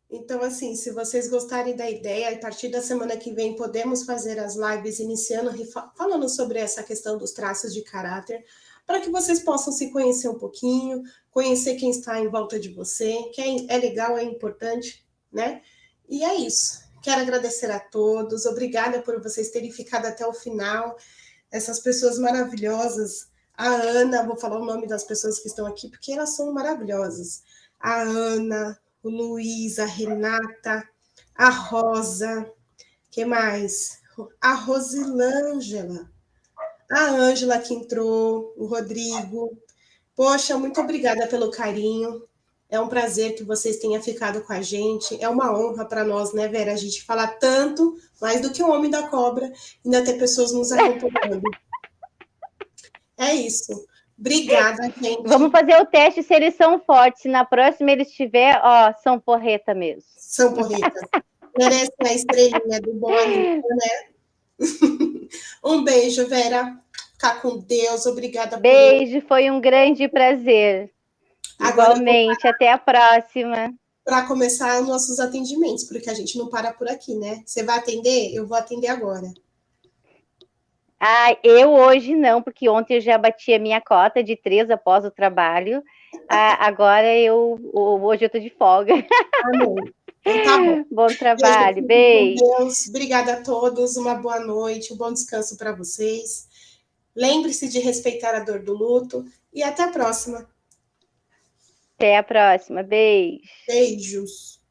Então, assim, se vocês gostarem da ideia, a partir da semana que vem podemos fazer as lives iniciando, falando sobre essa questão dos traços de caráter, para que vocês possam se conhecer um pouquinho, conhecer quem está em volta de você, que é legal, é importante, né? E é isso. Quero agradecer a todos, obrigada por vocês terem ficado até o final, essas pessoas maravilhosas. A Ana, vou falar o nome das pessoas que estão aqui, porque elas são maravilhosas. A Ana, o Luiz, a Renata, a Rosa, que mais? A Rosilângela. A Ângela que entrou, o Rodrigo. Poxa, muito obrigada pelo carinho. É um prazer que vocês tenham ficado com a gente. É uma honra para nós, né, Vera? A gente falar tanto, mais do que o Homem da Cobra, ainda ter pessoas nos acompanhando. É isso. Obrigada, Vamos gente. fazer o teste se eles são fortes. Se na próxima eles tiver, ó, são porreta mesmo. São porretas. Merecem a estrelinha do bom amigo, né? Um beijo, Vera. Ficar com Deus. Obrigada por hoje. Beijo, foi um grande prazer. Agora eu vou Igualmente, até a próxima. para começar os nossos atendimentos, porque a gente não para por aqui, né? Você vai atender? Eu vou atender agora. Ah, eu hoje não, porque ontem eu já bati a minha cota de 3 após o trabalho. Ah, agora hoje eu tô de folga. Ah, não. Então tá bom. Bom Beijo, trabalho, fique com beijo. Deus. Obrigada a todos. Uma boa noite, um bom descanso para vocês. Lembre-se de respeitar a dor do luto e até a próxima. Até a próxima, beijo. Beijos.